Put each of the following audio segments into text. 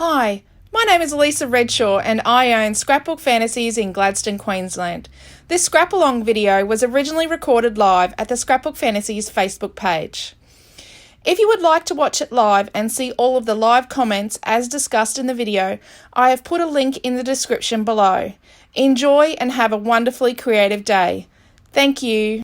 Hi, my name is Alicia Redshaw and I own Scrapbook Fantasies in Gladstone, Queensland. This scrap-along video was originally recorded live at the Scrapbook Fantasies Facebook page. If you would like to watch it live and see all of the live comments as discussed in the video, I have put a link in the description below. Enjoy and have a wonderfully creative day. Thank you.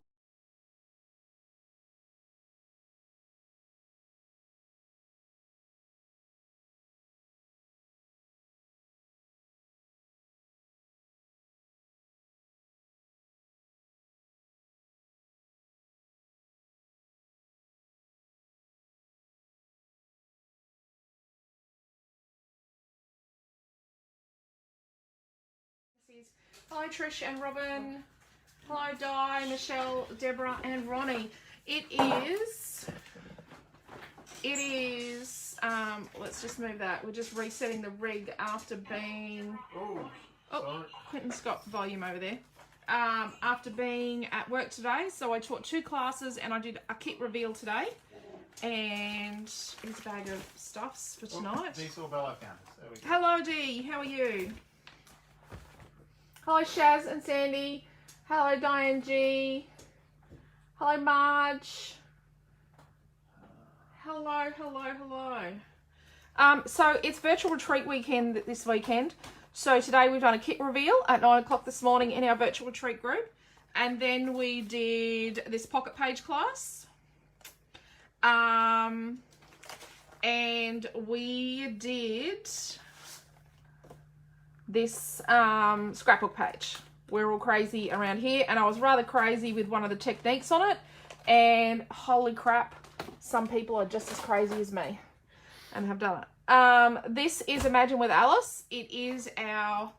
Hi Trish and Robin. Hello Di, Michelle, Deborah and Ronnie. It is, let's just move that. We're just resetting the rig after being, Quentin's got volume over there. After being at work today, so I taught 2 classes and I did a kit reveal today. And here's a bag of stuffs for tonight. Hello Dee, how are you? Hello Shaz and Sandy. Hello Diane G. Hello Marge. Hello. So it's virtual retreat weekend this weekend. So today we've done a kit reveal at 9 o'clock this morning in our virtual retreat group. And then we did this pocket page class. And we did this scrapbook page. We're all crazy around here, and I was rather crazy with one of the techniques on it, and holy crap, some people are just as crazy as me and have done it. This is Imagine with Alice. It is our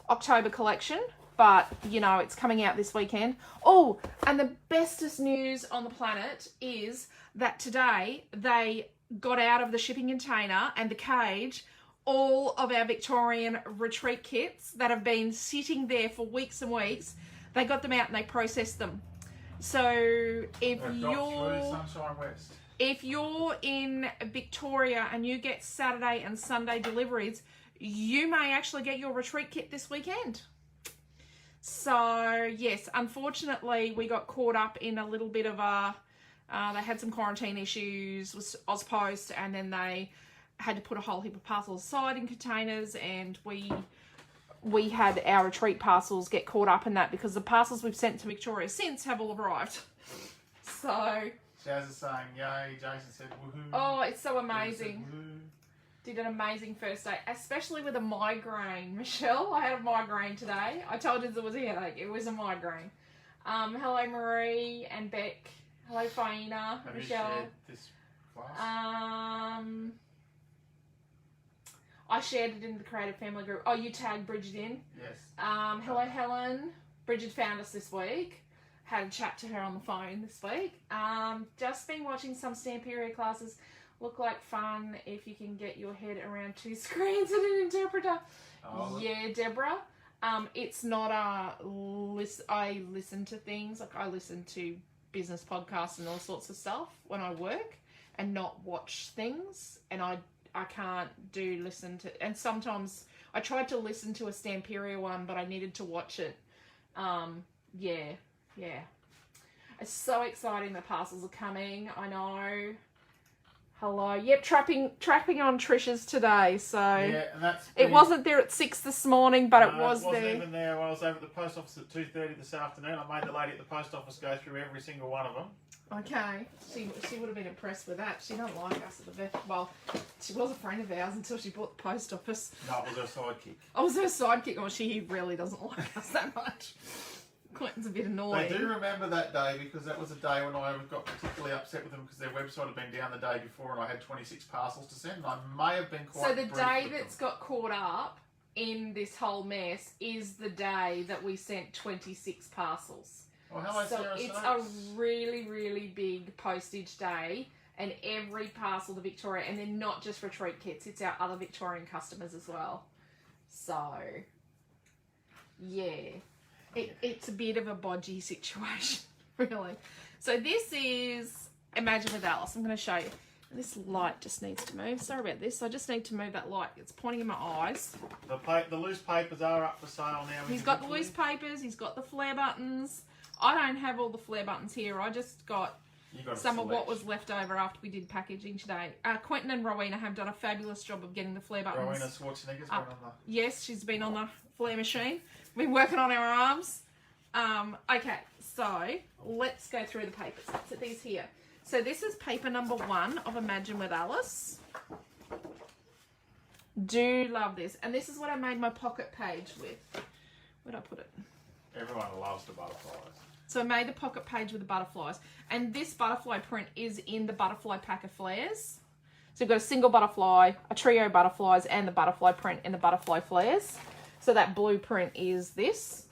October collection, but you know it's coming out this weekend. Oh, and the bestest news on the planet is that today they got out of the shipping container and the cage all of our Victorian retreat kits that have been sitting there for weeks and weeks. They got them out and they processed them. So if you're in Victoria and you get Saturday and Sunday deliveries, you may actually get your retreat kit this weekend. So yes, unfortunately we got caught up in a little bit of a, they had some quarantine issues with Ozpost, and then they had to put a whole heap of parcels aside in containers, and we had our retreat parcels get caught up in that because the parcels we've sent to Victoria since have all arrived. So Shaz is saying yay, Jason said woohoo. Oh, it's so amazing. Did an amazing first day, especially with a migraine. Michelle, I had a migraine today. I told you there was a headache. It was a migraine. Hello Marie and Beck. Hello Faina. Have Michelle. You shared this class? I shared it in the Creative Family Group. Oh, you tagged Bridget in? Yes. Hello, Helen. Bridget found us this week. Had a chat to her on the phone this week. Just been watching some Stamperia classes. Look like fun if you can get your head around 2 screens and an interpreter. Oh, yeah, Deborah. It's not I listen to things. Like I listen to business podcasts and all sorts of stuff when I work and not watch things. And I can't listen to, and sometimes I tried to listen to a Stamperia one, but I needed to watch it. Yeah. It's so exciting the parcels are coming. I know. Hello. Yep, trapping on Trish's today. So yeah, and that's it wasn't there at 6 this morning, but it was there. It wasn't even there. I was over at the post office at 2:30 this afternoon. I made the lady at the post office go through every single one of them. Okay, she would have been impressed with that. She don't like us at the vet. Well, she was a friend of ours until she bought the post office. No, it was her sidekick. Oh, it was her sidekick. Oh, she really doesn't like us that much. Quentin's a bit annoying. They do remember that day because that was a day when I got particularly upset with them because their website had been down the day before and I had 26 parcels to send. And I may have been quite. So the day that's got caught up in this whole mess is the day that we sent 26 parcels. Oh, hello, so Sarah it's Stokes. a really, really big postage day, and every parcel to Victoria, and then not just retreat kits, it's our other Victorian customers as well. So, yeah, it's a bit of a bodgy situation, really. So this is Imagine with Alice. I'm going to show you. This light just needs to move. Sorry about this. I just need to move that light. It's pointing in my eyes. The loose papers are up for sale now. He's got the loose papers. He's got the flare buttons. I don't have all the flare buttons here. I just got some of what was left over after we did packaging today. Quentin and Rowena have done a fabulous job of getting the flare buttons. Rowena Schwarzenegger's been on the... Yes, she's been on the flare machine. We've been working on our arms. Okay, so let's go through the papers. Let's put these here. So this is paper number 1 of Imagine with Alice. Do love this. And this is what I made my pocket page with. Where'd I put it? Everyone loves the butterflies. So I made the pocket page with the butterflies. And this butterfly print is in the butterfly pack of flares. So we've got a single butterfly, a trio butterflies, and the butterfly print in the butterfly flares. So that blue print is this.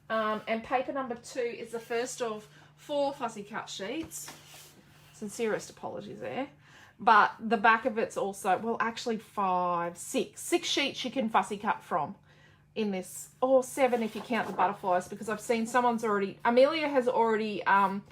And paper number 2 is the first of 4 fussy cut sheets. Sincerest apologies there. But the back of it's also, well, actually 6 sheets you can fussy cut from in this, or 7 if you count the butterflies, because I've seen someone's already, Amelia has already, on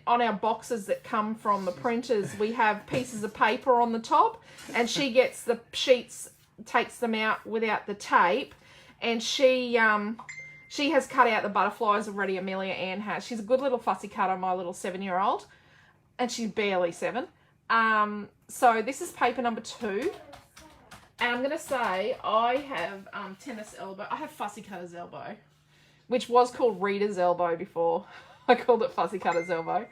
our boxes that come from the printers, we have pieces of paper on the top, and she gets the sheets, takes them out without the tape, and she has cut out the butterflies already. Amelia Ann has. She's a good little fussy cutter, my little 7-year-old. And she's barely 7. So this is paper number 2. And I'm going to say I have tennis elbow. I have fussy cutter's elbow, which was called reader's elbow before. I called it fussy cutter's elbow.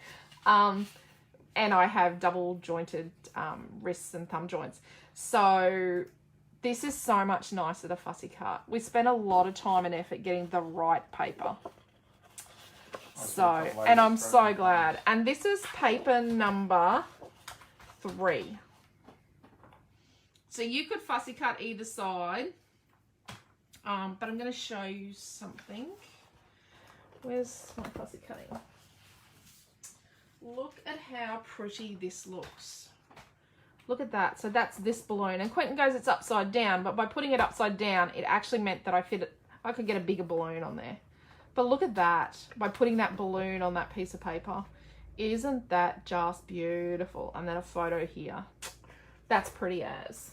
And I have double jointed wrists and thumb joints. So this is so much nicer to fussy cut. We spent a lot of time and effort getting the right paper. So, and I'm so glad. And this is paper number 3. So you could fussy cut either side. But I'm going to show you something. Where's my fussy cutting? Look at how pretty this looks. Look at that. So that's this balloon. And Quentin goes it's upside down, but by putting it upside down, it actually meant that I could get a bigger balloon on there. But look at that, by putting that balloon on that piece of paper. Isn't that just beautiful? And then a photo here. That's pretty as.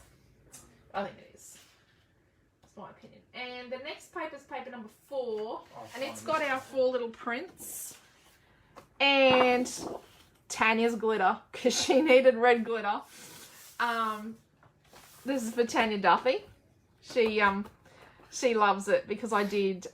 I think it is. That's my opinion. And the next paper is paper number 4. And it's got our 4 little prints. And Tanya's glitter, because she needed red glitter. This is for Tanya Duffy. She loves it because I did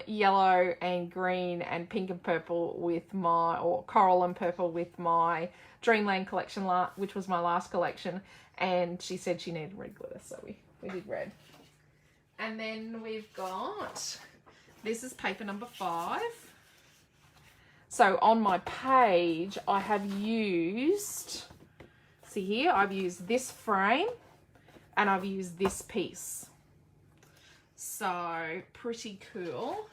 yellow and green and pink and purple with my, or coral and purple with my Dreamland collection, which was my last collection. And she said she needed red glitter, so we did red. And then we've got, this is paper number 5. So on my page, I have used, see here, I've used this frame and I've used this piece. So pretty cool.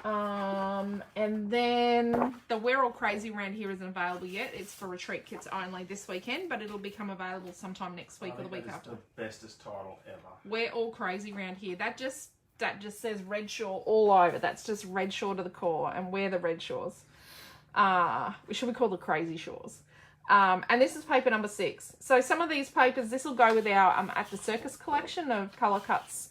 And then the We're All Crazy around here isn't available yet. It's for retreat kits only this weekend, but it'll become available sometime next week or the week after. The bestest title ever. We're All Crazy around here. That just says Redshaw all over. That's just Redshaw to the core, and we're the Redshaws. Should we call the Crazy Shaws? And this is paper number 6. So some of these papers, this will go with our At the Circus collection of colour cuts,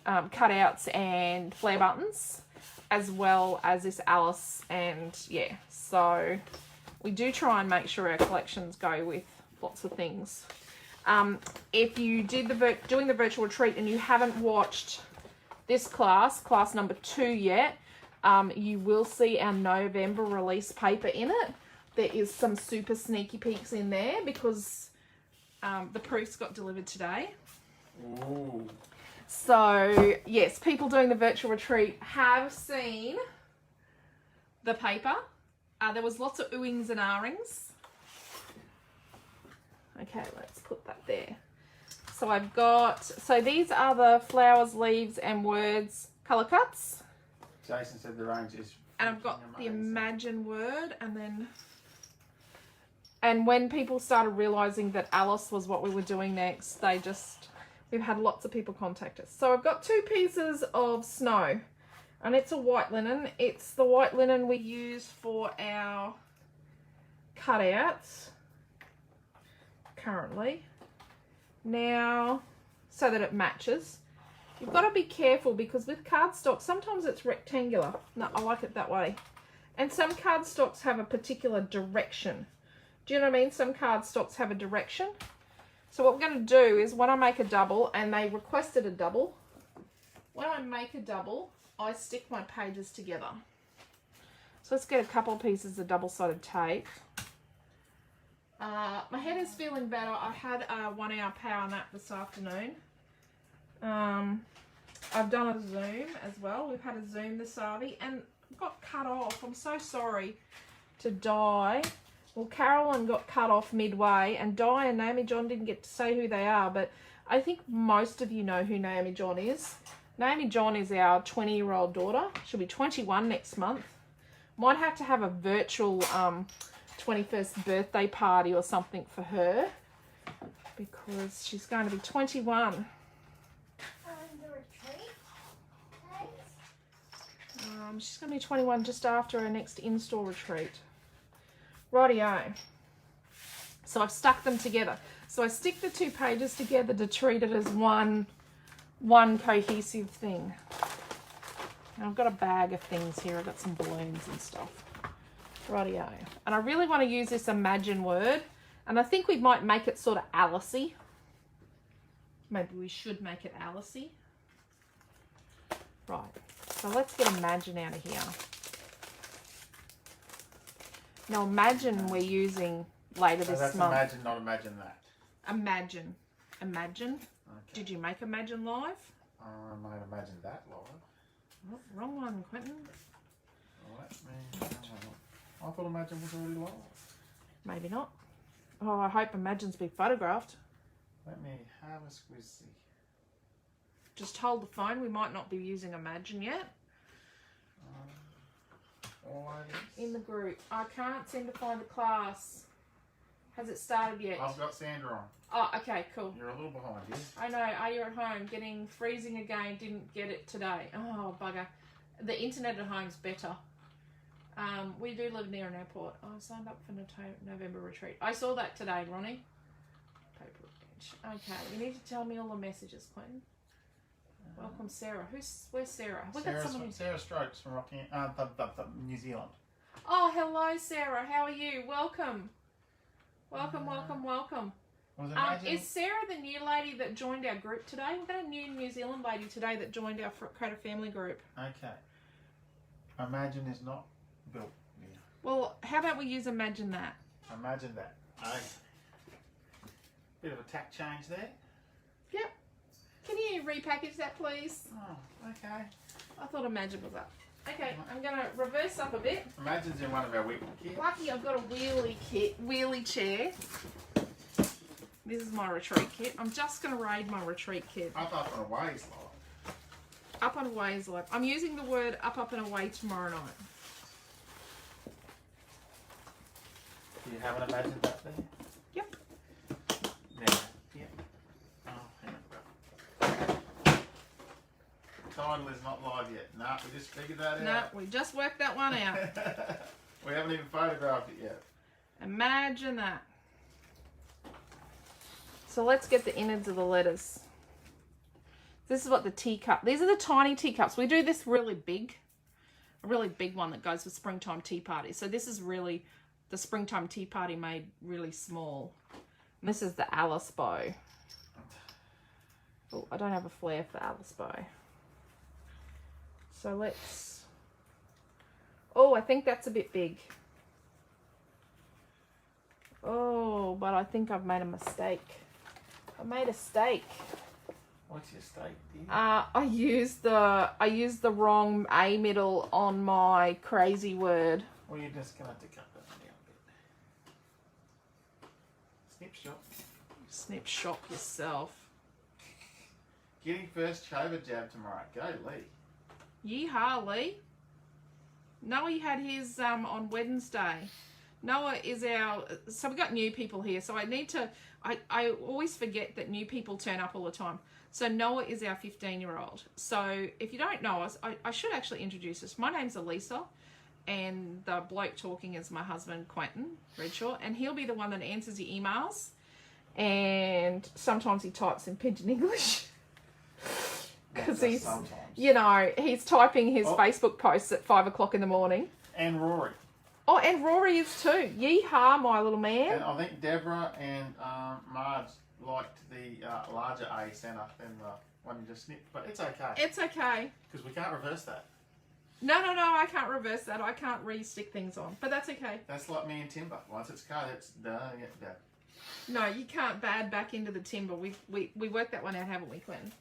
cutouts and flare buttons, as well as this Alice. And yeah, so we do try and make sure our collections go with lots of things. If you did doing the virtual retreat and you haven't watched this class number 2 yet, you will see our November release paper in it. There is some super sneaky peeks in there because the proofs got delivered today. Ooh. So, yes, people doing the virtual retreat have seen the paper. There was lots of oohings and ahhings. Okay, let's put that there. So I've got, so these are the flowers, leaves and words colour cuts. Jason said the range is... And I've got the Imagine word, and then... And when people started realising that Alice was what we were doing next, we've had lots of people contact us. So I've got 2 pieces of snow, and it's a white linen. It's the white linen we use for our cutouts. currently. Now, so that it matches. You've got to be careful because with cardstock, sometimes it's rectangular. No, I like it that way. And some cardstocks have a particular direction. Do you know what I mean? Some cardstocks have a direction. So what we're going to do is when I make a double, and they requested a double, when I make a double, I stick my pages together. So let's get a couple of pieces of double-sided tape. My head is feeling better. I had a 1 hour power nap this afternoon. I've done a Zoom as well. We've had a Zoom this Arvie and got cut off. I'm so sorry to Di. Well, Carolyn got cut off midway, and Di and Naomi John didn't get to say who they are, but I think most of you know who Naomi John is. Naomi John is our 20-year-old daughter. She'll be 21 next month. Might have to have a virtual 21st birthday party or something for her because she's going to be 21. She's going to be 21 just after her next in-store retreat. Rightio. So I've stuck them together. So I stick the two pages together to treat it as one cohesive thing. And I've got a bag of things here. I've got some balloons and stuff. Rightio. And I really want to use this Imagine word. And I think we might make it sort of Alice-y. Maybe we should make it Alice-y. Right. So let's get Imagine out of here. Now Imagine we're using later this that's month. Imagine, not Imagine that. Imagine. Imagine. Okay. Did you make Imagine live? I might imagine that live. Oh, wrong one, Quentin. I thought Imagine was already live. Maybe not. Oh, I hope Imagine's been photographed. Let me have a squizzy. Just hold the phone. We might not be using Imagine yet. In the group. I can't seem to find the class. Has it started yet? I've got Sandra on. Oh, okay, cool. You're a little behind, yeah? I know. Are you at home? Getting freezing again. Didn't get it today. Oh, bugger. The internet at home's better. We do live near an airport. Oh, I signed up for November retreat. I saw that today, Ronnie. Paper bench. Okay, you need to tell me all the messages, Quentin. Welcome, Sarah. Where's Sarah? Sarah Strokes from New Zealand. Oh, hello, Sarah. How are you? Welcome. Welcome. Is Sarah the new lady that joined our group today? We've got a New Zealand lady today that joined our Creative Family group. Okay. Imagine is not built here. Well, how about we use Imagine that? Imagine that. Okay. Bit of a tack change there. Yep. Can you repackage that, please? Oh, okay. I thought Imagine was up. Okay, I'm going to reverse up a bit. Imagine's in one of our wiggle kits. Lucky I've got a wheelie chair. This is my retreat kit. I'm just going to raid my retreat kit. Up and away is like. Up and away is like. I'm using the word up and away tomorrow night. Do you have an Imagine that there? Yep. Now, yeah. Oh, hang on. Title is not live yet. Nah, we just figured that out. No, we just worked that one out. We haven't even photographed it yet. Imagine that. So let's get the innards of the letters. This is what the teacup. These are the tiny teacups. We do this really big. A really big one that goes with springtime tea parties. So this is really the springtime tea party made really small. And this is the Alice bow. Oh, I don't have a flare for Alice bow. So let's... Oh, I think that's a bit big. Oh, but I think I've made a mistake. I made a steak. What's your steak, dear? I used the wrong A middle on my crazy word. Well, you're just going to have to cut that down a bit. Snip shot. Snip shop yourself. Getting first shaver jab tomorrow. Go, Lee. Yeehaw, Lee. Noah had his on Wednesday. Noah is our... So we've got new people here. So I need to... I always forget that new people turn up all the time. So Noah is our 15-year-old. So if you don't know us, I should actually introduce us. My name's Alicia. And the bloke talking is my husband, Quentin Redshaw. And he'll be the one that answers your emails. and sometimes he types in Pidgin English. Because he's, sometimes. you know, he's typing his Facebook posts at 5 o'clock in the morning. And Rory. Oh, and Rory is too. Yeehaw, my little man. And I think Deborah and Marge liked the larger A centre than the one you just snipped, but it's okay. It's okay. Because we can't reverse that. No, I can't reverse that. I can't re-stick things on, but that's okay. That's like me and timber. Once it's cut, it's done. Yeah, done. No, you can't bad back into the timber. We worked that one out, haven't we, Quentin?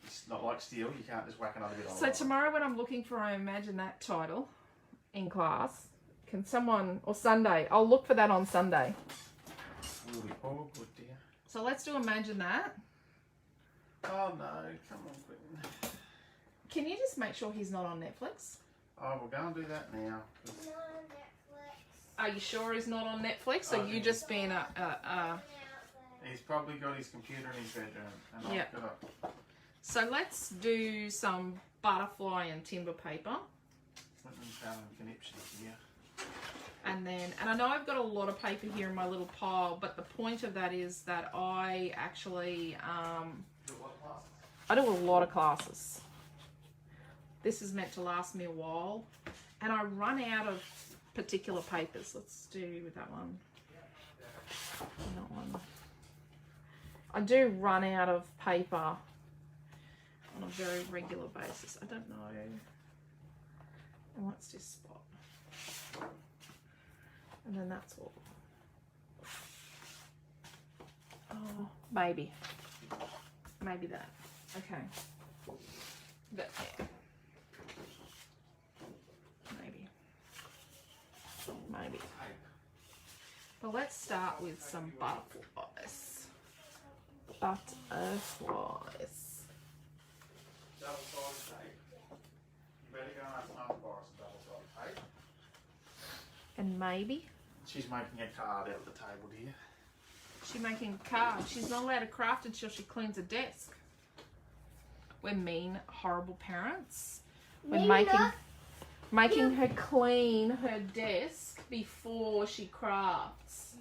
It's not like steel. You can't just whack another bit on. So tomorrow when I'm looking for I Imagine That title in class, can someone, or Sunday, I'll look for that on Sunday. We'll be all good, dear. So let's do Imagine That. Oh no, come on, Quentin. Can you just make sure he's not on Netflix? Oh, we'll go and do that now. No Netflix. Are you sure he's not on Netflix? Or you just being a... He's probably got his computer in his bedroom. And Yeah. I've got So let's do some butterfly and timber paper. Quentin's having conniptions here. And then, and I know I've got a lot of paper here in my little pile, but the point of that is that I actually, I do a lot of classes. This is meant to last me a while. And I run out of particular papers. Let's do that one. That one. I do run out of paper on a very regular basis. I don't know. And what's this spot? And then that's all. Oh, maybe. Maybe that. Okay. That there. Maybe. Maybe. But let's start with some butterflies. Butterflies. Double-sided tape. You better go and ask Mum to borrow some double-sided tape. And maybe. She's making a card out of the table, dear. She's making a card. She's not allowed to craft until she cleans a desk. We're mean, horrible parents. We're making her clean her desk before she crafts.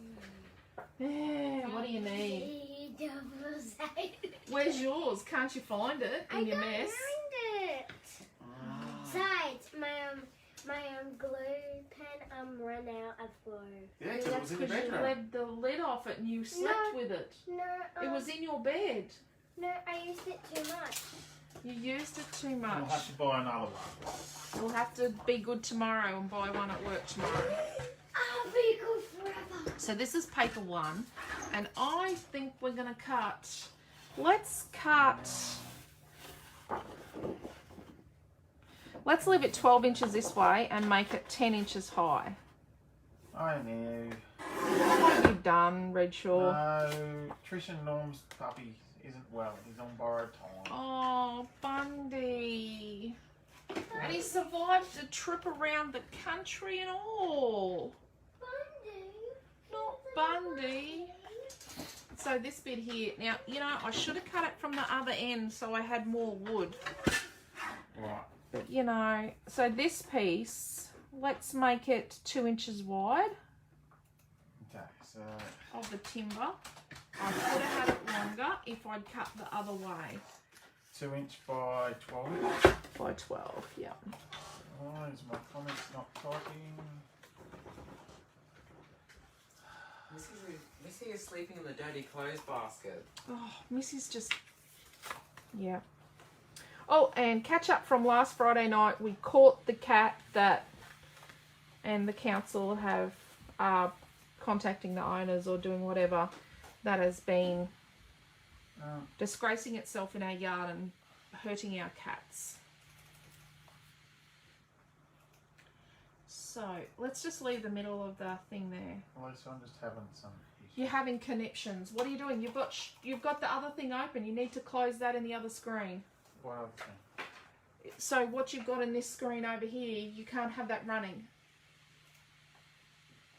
Yeah, what do you need? Where's yours? Can't you find it in your mess? I can't find it. Besides, my glue pen run out of glue. Yeah, because it was in your Because you bedroom. left the lid off it and you slept with it. No, It was in your bed. no, I used it too much. You used it too We'll much. have to buy another one. We'll have to be good tomorrow and buy one at work tomorrow. I'll be good forever. So this is paper one, and I think we're gonna cut. Let's cut. Let's leave it 12 inches this way and make it 10 inches high. I know. What have you done, Redshaw? No, Trish and Norm's puppy isn't well. He's on borrowed time. Oh, Bundy. And he survived a trip around the country and all. Not Bundy. So this bit here, now, you know, I should have cut it from the other end so I had more wood. Right. But, you know, so this piece, let's make it 2 inches wide Okay, so of the timber. I could have had it longer if I'd cut the other way. 2 inch by 12 inch. By 12, yeah. Why is my comments not typing? Missy is sleeping in the dirty clothes basket. Oh, Missy's just, yeah. Oh, and catch up from last Friday night. We caught the cat that, and the council have contacting the owners or doing whatever, that has been disgracing itself in our yard and hurting our cats. So let's just leave the middle of the thing there. Well, so I'm just having some issues. You're having conniptions. What are you doing? You've got the other thing open. You need to close that in the other screen. What other thing? So what you've got in this screen over here, you can't have that running.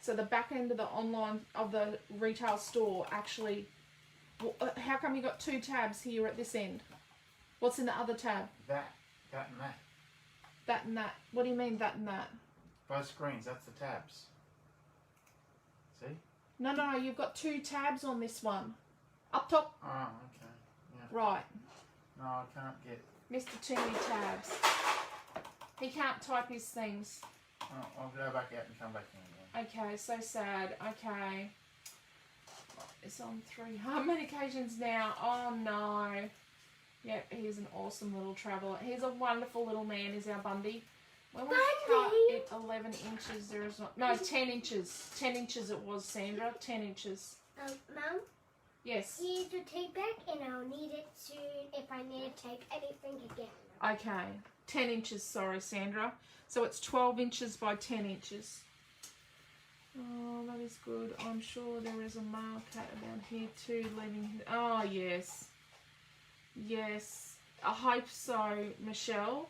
So the back end of the online, of the retail store actually, how come you got two tabs here at this end? What's in the other tab? That and that. That and that. What do you mean that and that? Both screens, that's the tabs. See? No, you've got two tabs on this one. Up top. Oh, okay. Yeah. Right. No, I can't get. Mr. Too many tabs. He can't type his things. Oh, I'll go back out and come back in again. Okay, so sad. Okay. It's on 3 many occasions now. Oh no. Yep, he's an awesome little traveller. He's a wonderful little man, is our Bundy. When we cut it 11 inches, there is not... No, 10 inches. 10 inches it was, Sandra. 10 inches. Mum? Yes. Here's the tape back, and I'll need it soon if I need to take anything again. Okay. 10 inches, sorry, Sandra. So it's 12 inches by 10 inches. Oh, that is good. I'm sure there is a male cat about here too, leaving... Oh, yes. Yes. I hope so, Michelle.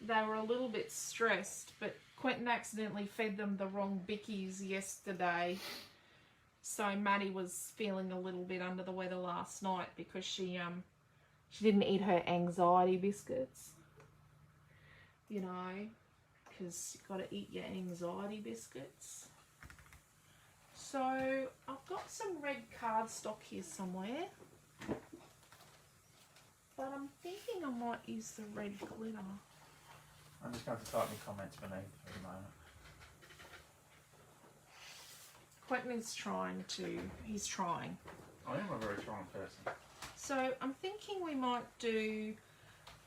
They were a little bit stressed, but Quentin accidentally fed them the wrong bickies yesterday. So Maddie was feeling a little bit under the weather last night because she didn't eat her anxiety biscuits. You know, because you've got to eat your anxiety biscuits. So I've got some red cardstock here somewhere. But I'm thinking I might use the red glitter. I'm just going to type my comments beneath for the moment. Quentin is trying to, he's trying. I am a very trying person. So I'm thinking we might do,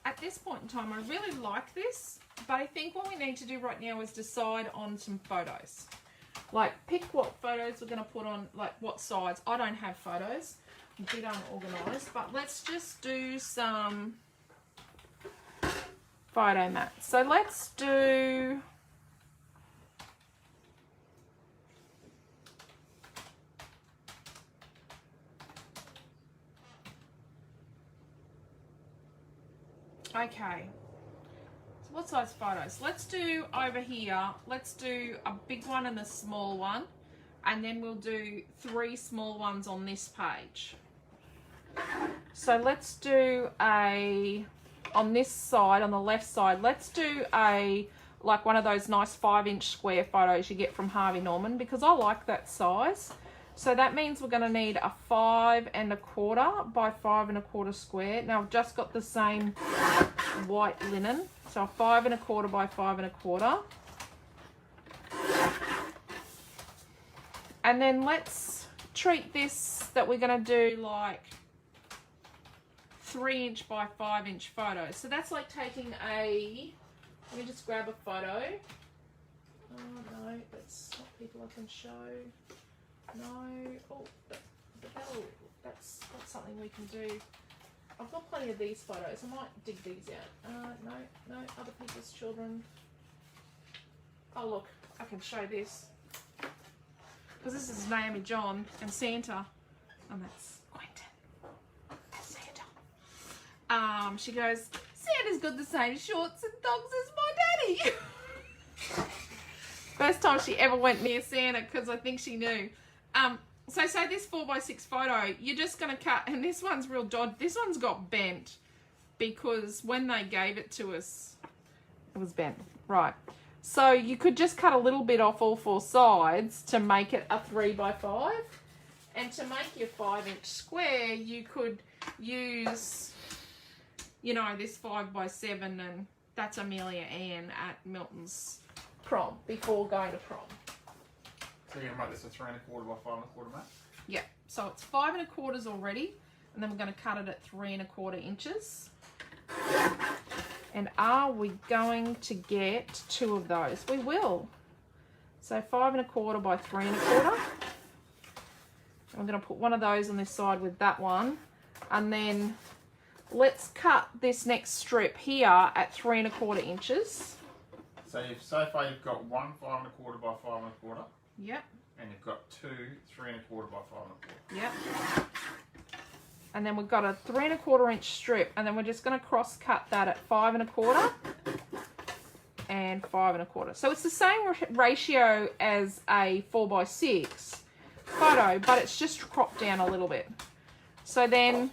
at this point in time, I really like this, but I think what we need to do right now is decide on some photos. Like, pick what photos we're going to put on, like what sides. I don't have photos. I'm a bit unorganised, but let's just do some photo mats. So let's do... Okay, so what size photos? Let's do over here, let's do a big one and a small one, and then we'll do 3 small ones on this page. So let's do a, on this side, on the left side, let's do a, like one of those nice 5-inch square photos you get from Harvey Norman, because I like that size. So that means we're going to need a 5 1/4 by 5 1/4 square. Now I've just got the same white linen. So a 5 1/4 by 5 1/4. And then let's treat this that we're going to do like 3-inch by 5-inch photos. So that's like taking a, let me just grab a photo. Oh no, that's not people I can show. No, oh, that's something we can do. I've got plenty of these photos. I might dig these out. No, other people's children. Oh look, I can show this. Because this is Naomi John and Santa. And that's Quentin. Santa. She goes, Santa's got the same shorts and dogs as my daddy. First time she ever went near Santa, because I think she knew. So say this 4x6 photo, you're just going to cut, and this one's real dodgy. This one's got bent because when they gave it to us, it was bent. Right. So you could just cut a little bit off all 4 sides to make it a 3x5. And to make your 5-inch square, you could use, you know, this 5x7, and that's Amelia Ann at Milton's prom, before going to prom. So you're going to make this a 3 1/4 by 5 1/4 mat? Yeah, so it's 5 1/4 already, and then we're going to cut it at 3 1/4 inches. And are we going to get 2 of those? We will. So 5 1/4 by 3 1/4. And we're going to put one of those on this side with that one. And then let's cut this next strip here at 3 1/4 inches. So so far you've got 1 5 1/4 by 5 1/4. Yep. And you've got 2 3 1/4 by 5 1/4. Yep. And then we've got a 3 1/4 inch strip, and then we're just going to cross cut that at 5 1/4 and 5 1/4. So it's the same ratio as a 4x6 photo, but it's just cropped down a little bit. So then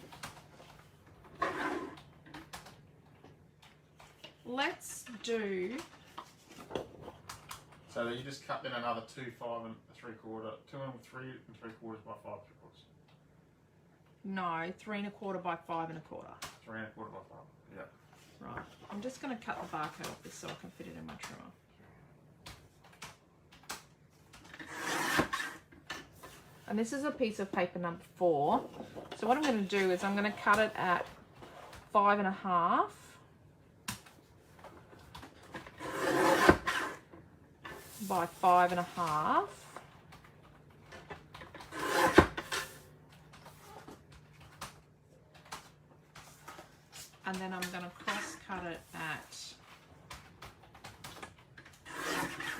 let's do. So that you just cut in another 2 5 3/4, 2 3 3/4 by 5 3/4. No, 3 1/4 by 5 1/4. 3 1/4 by 5. Yep. Right. I'm just going to cut the barcode off this so I can fit it in my trimmer. And this is a piece of paper number 4. So what I'm going to do is I'm going to cut it at 5 1/2. By 5 1/2. And then I'm going to cross cut it at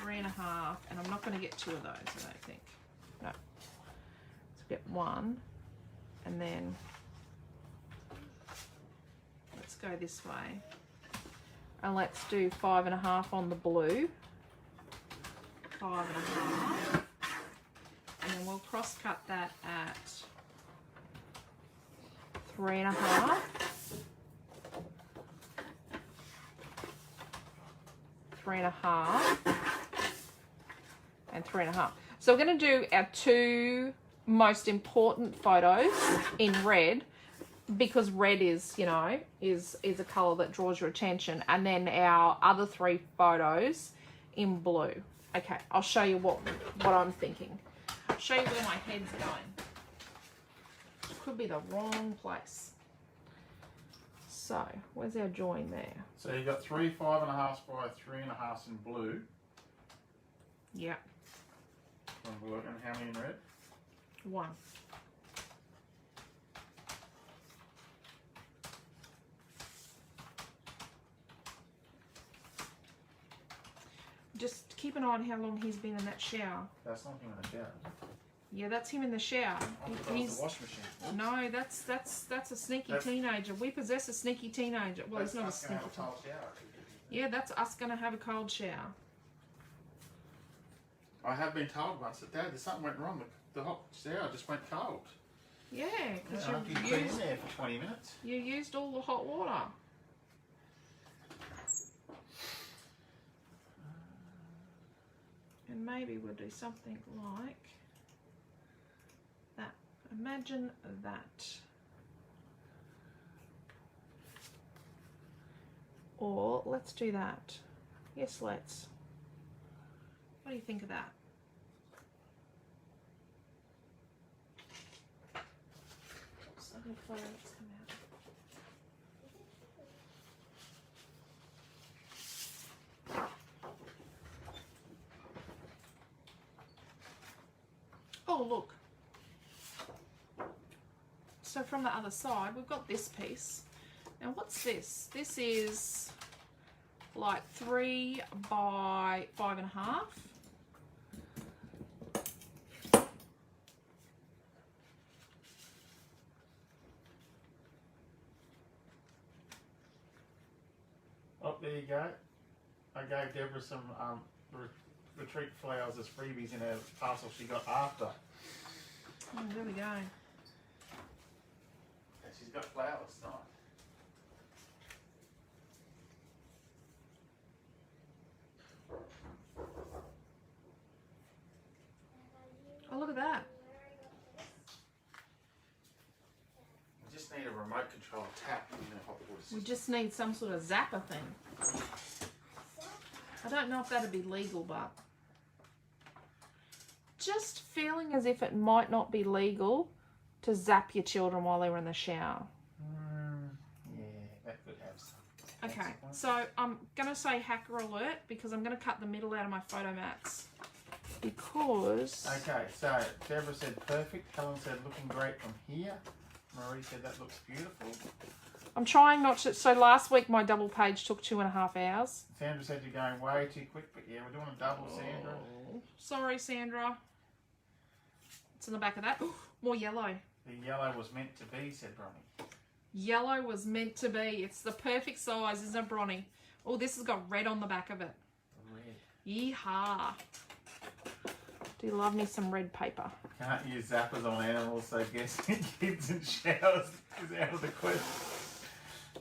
3 1/2, and I'm not going to get 2 of those, I don't think. No. Let's get 1, and then let's go this way. And let's do 5 1/2 on the blue. 5 1/2. And then we'll cross cut that at 3 1/2. 3 1/2 and 3 1/2. So we're going to do our 2 most important photos in red, because red is, you know, is a color that draws your attention, and then our other 3 photos in blue. Okay, I'll show you what I'm thinking. I'll show you where my head's going. Could be the wrong place. So, where's our join there? So you got 3 5 1/2 by 3 1/2 in blue. Yeah. And how many in red? 1. Just keep an eye on how long he's been in that shower. That's not him in the shower, is it? Yeah, that's him in the shower. I thought that was the wash machine. No, that's a sneaky teenager. We possess a sneaky teenager. Well, he's not a sneaky teenager. Yeah, that's us going to have a cold shower. I have been told once that, Dad, there's something went wrong. The hot shower just went cold. Yeah, because You've been in there for 20 minutes. you used all the hot water. And maybe we'll do something like that. Imagine that. Or let's do that. Yes, let's. What do you think of that? Oops, I got photos come out. Oh, look. So from the other side, we've got this piece. Now, what's this? This is like 3 by 5 1/2. Oh, there you go. I gave Deborah some retreat flowers as freebies in her parcel she got after. Oh, there we go. Yeah, she's got flowers tonight. Oh, look at that. We just need a remote control tap in the hot water system. We just need some sort of zapper thing. I don't know if that'd be legal, but just feeling as if it might not be legal to zap your children while they were in the shower. Yeah, that could have some. Okay, so I'm going to say hacker alert because I'm going to cut the middle out of my photo mats. Because... Okay, so Deborah said perfect. Helen said looking great from here. Marie said that looks beautiful. I'm trying not to... So last week my double page took 2.5 hours. Sandra said you're going way too quick, but yeah, we're doing a double, Sandra. Sorry, Sandra. It's in the back of that. More yellow. The yellow was meant to be, said Bronnie. Yellow was meant to be. It's the perfect size, isn't it, Bronnie? Oh, this has got red on the back of it. Red. Yeehaw. Do you love me some red paper? Can't use zappers on animals, so guessing kids in showers is out of the question.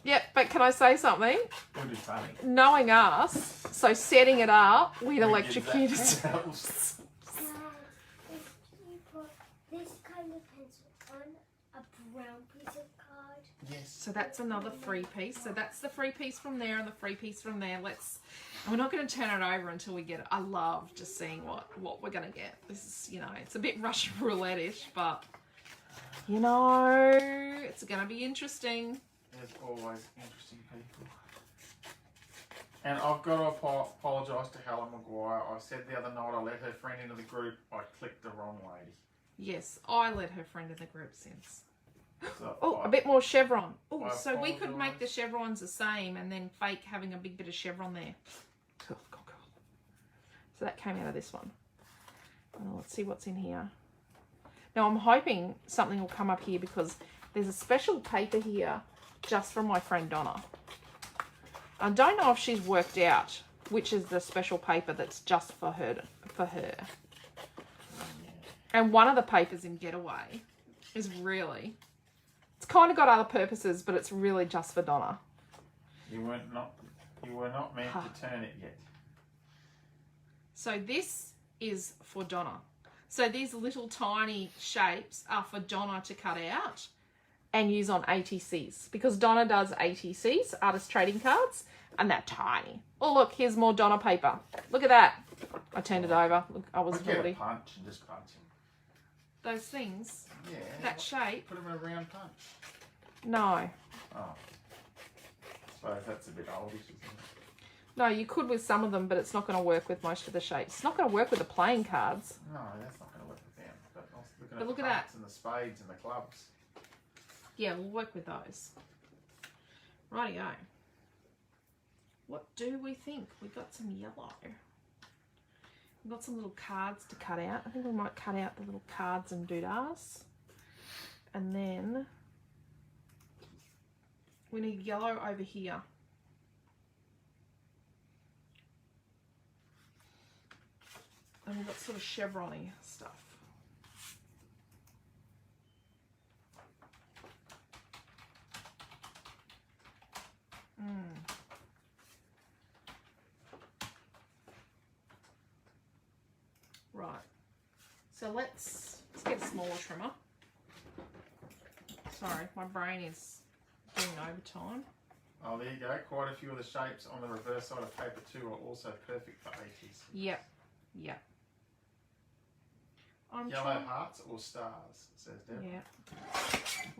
Yeah, but can I say something? Would be funny. Knowing us, so setting it up, we'd We electrocute did us. that. Dad, if you put this kind of pencil on a brown Yes. So that's another free piece. So that's the free piece from there and the free piece from there. And we're not going to turn it over until we get it. I love just seeing what we're going to get. This is, you know, it's a bit Russian roulette-ish, but, you know, it's going to be interesting. There's always interesting people. And I've got to apologise to Helen Maguire. I said the other night I let her friend into the group. I clicked the wrong lady. Yes, I let her friend in the group since. So Oh, a bit more chevron. Oh, I so we could make the apologise. chevrons the same and then fake having a big bit of chevron there. Cool, cool, cool. So that came out of this one. Oh, let's see what's in here. Now I'm hoping something will come up here because there's a special paper here just from my friend Donna. I don't know if she's worked out which is the special paper that's just for her. And one of the papers in Getaway is really, it's kind of got other purposes, but it's really just for Donna. You were not meant to turn it yet. So this is for Donna. So these little tiny shapes are for Donna to cut out and use on ATCs, because Donna does ATCs, artist trading cards, and they're tiny. Oh look, here's more Donna paper. Look at that. I turned it over. Look, I was Get a naughty. punch and just punch him. Those things, Yeah. that shape. Put him in a round punch. No. Oh. Suppose that's a bit oldish, isn't it? No, you could with some of them, but it's not going to work with most of the shapes. It's not going to work with the playing cards. No, that's not going to work with them. But I was looking But at look the at that. hearts and the spades and the clubs. Yeah, we'll work with those. Rightio. What do we think? We've got some yellow. We've got some little cards to cut out. I think we might cut out the little cards and doodahs. And then we need yellow over here. And we've got sort of chevron-y stuff. Right. So let's get a smaller trimmer. Sorry, my brain is doing overtime. Oh, there you go. Quite a few of the shapes on the reverse side of paper too are also perfect for 80s. Yep. Yep. I'm Yellow trying... hearts or stars, says Deb. Yeah.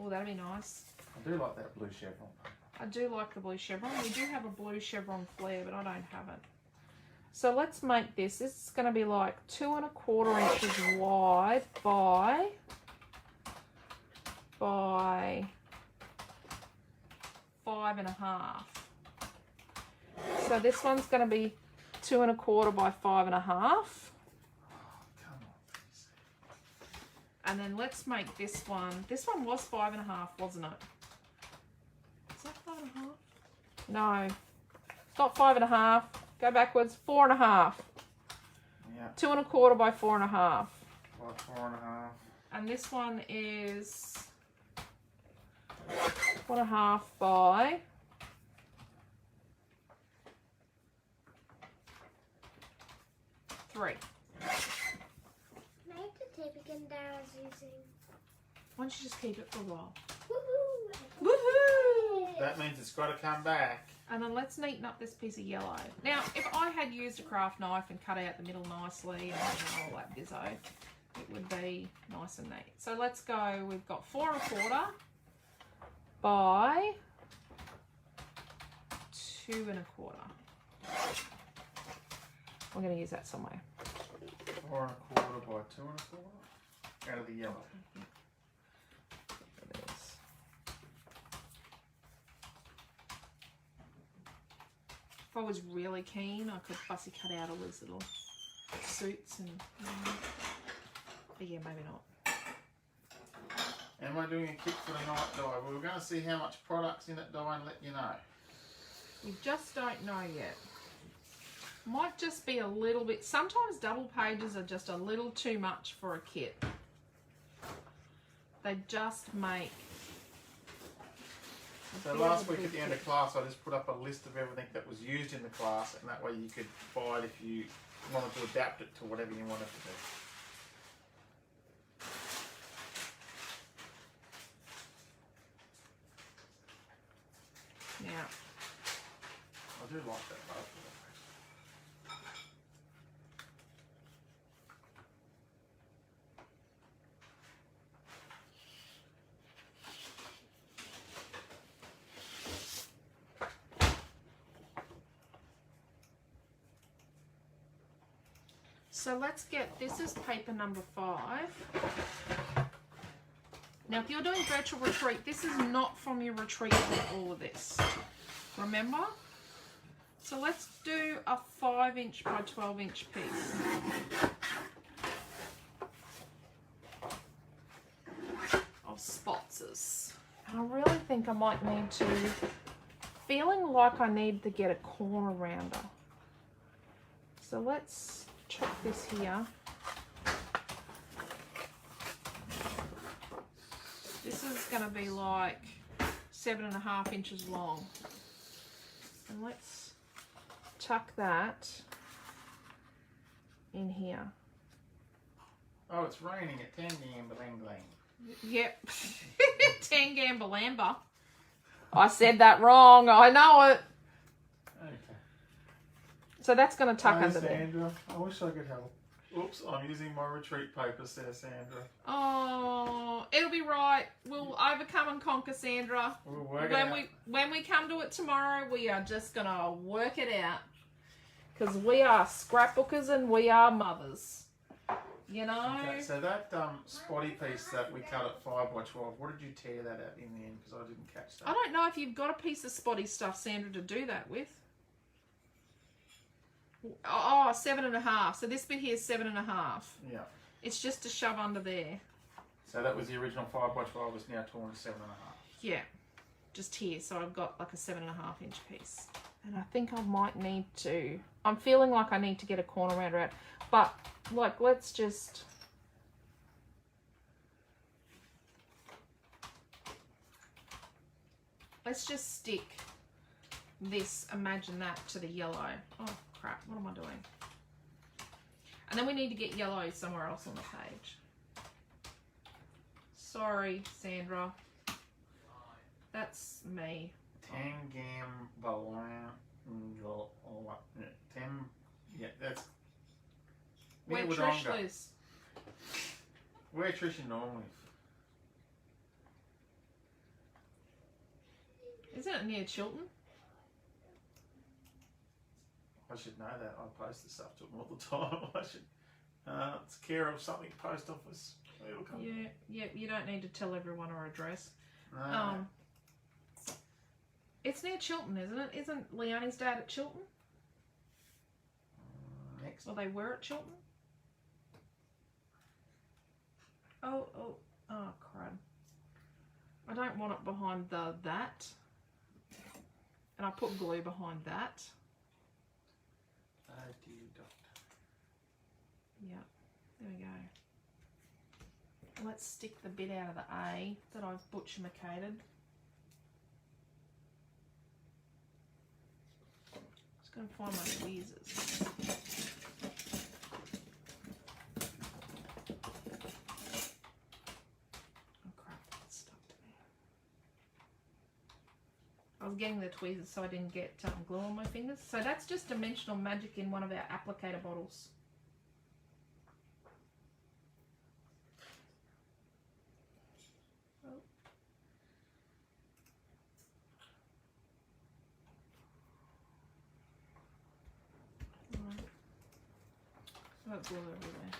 Oh, that'd be nice. I do like that blue chevron. I do like the blue chevron. We do have a blue chevron flare, but I don't have it. So let's make this. This is going to be like 2 1/4 inches wide by 5 1/2. So this one's going to be 2 1/4 by 5 1/2. Oh, come on, please. And then let's make this one. This one was 5 1/2, wasn't it? Is that 5 1/2? No. It's not 5 1/2. Go backwards. 4 1/2. Yeah. 2 1/4 by 4 1/2. By 4 1/2. And this one is 1 1/2 by 3. Can I have the tape again that I was using? Why don't you just keep it for a while? Woohoo! Woohoo! That means it's got to come back. And then let's neaten up this piece of yellow. Now, if I had used a craft knife and cut out the middle nicely and all that bizzo, it would be nice and neat. So let's go, we've got 4 1/4 by 2 1/4. I'm going to use that somewhere. 4 1/4 by 2 1/4. Out of the yellow. There it is. If I was really keen, I could fussy cut out all these little suits and, but yeah, maybe not. Am I doing a kit for the night dye? Well, we're going to see how much product's in that dye and let you know. We just don't know yet. Might just be a little bit, sometimes double pages are just a little too much for a kit. They just make... So last week at the end of class, I just put up a list of everything that was used in the class, and that way you could buy it if you wanted to adapt it to whatever you wanted to do. Yeah. I do like that both of them. So let's get, this is paper number 5. Now if you're doing virtual retreat, this is not from your retreat for all of this. Remember? So let's do a 5" by 12" piece. Of spotses. And I really think I might need to, feeling like I need to get a corner rounder. So let's chuck this here. This is going to be like 7.5 inches long. And let's tuck that in here. Oh, it's raining at Tangambalanglang. Yep. Tangambalamba. I said that wrong. I know it. Okay. So that's going to tuck Hi, under there. Sandra. I wish I could help. Oops, I'm using my retreat paper, says Sandra. Oh, it'll be right. We'll overcome and conquer, Sandra. We'll work it out. When we come to it tomorrow, we are just going to work it out. Because we are scrapbookers and we are mothers. You know? Okay, so that spotty piece that we cut at 5 by 12, what did you tear that at in the end? Because I didn't catch that. I don't know if you've got a piece of spotty stuff, Sandra, to do that with. Oh, 7.5. So this bit here is 7.5. Yeah. It's just to shove under there. So that was the original 5 by 12, it's now torn to 7.5. Yeah. Just here. So I've got like a 7.5" piece. And I think I might need to, I'm feeling like I need to get a corner rounder out. But like, let's just, stick this, imagine that, to the yellow. Oh crap, what am I doing? And then we need to get yellow somewhere else on the page. Sorry, Sandra. That's me. Yeah, that's... Where with Trish Onga. lives. Where Trish normally. Isn't it near Chilton? I should know that. I post this stuff to them all the time. I should. It's care of something post office. It'll come. Yeah, you don't need to tell everyone our address. No. It's near Chilton, isn't it? Isn't Leonie's dad at Chilton? Next. Or they were at Chilton? Oh, crud. I don't want it behind that. And I put glue behind that. Oh, dear doctor. Yeah, there we go. Let's stick the bit out of the A that I've butcher-macated. Just going to find my tweezers. Oh crap, that's stuck to me. I was getting the tweezers so I didn't get glue on my fingers. So that's just Dimensional Magic in one of our applicator bottles. Got glue everywhere.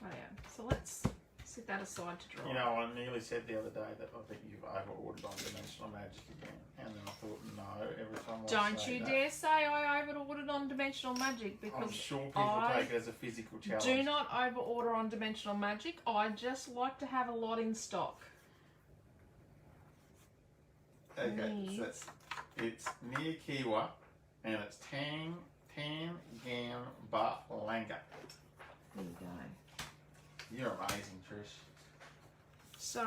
Oh yeah, so let's set that aside to dry. You know, I nearly said the other day that I think you've over-ordered on Dimensional Magic again. And then I thought, no, every time I Don't say you that, dare say I over-ordered on Dimensional Magic, because I'm sure people take it as a physical challenge. do not over-order on Dimensional Magic. I just like to have a lot in stock. Okay, so it's near Kiwa, and it's Tangambalanga. There you go. You're amazing, Trish. So,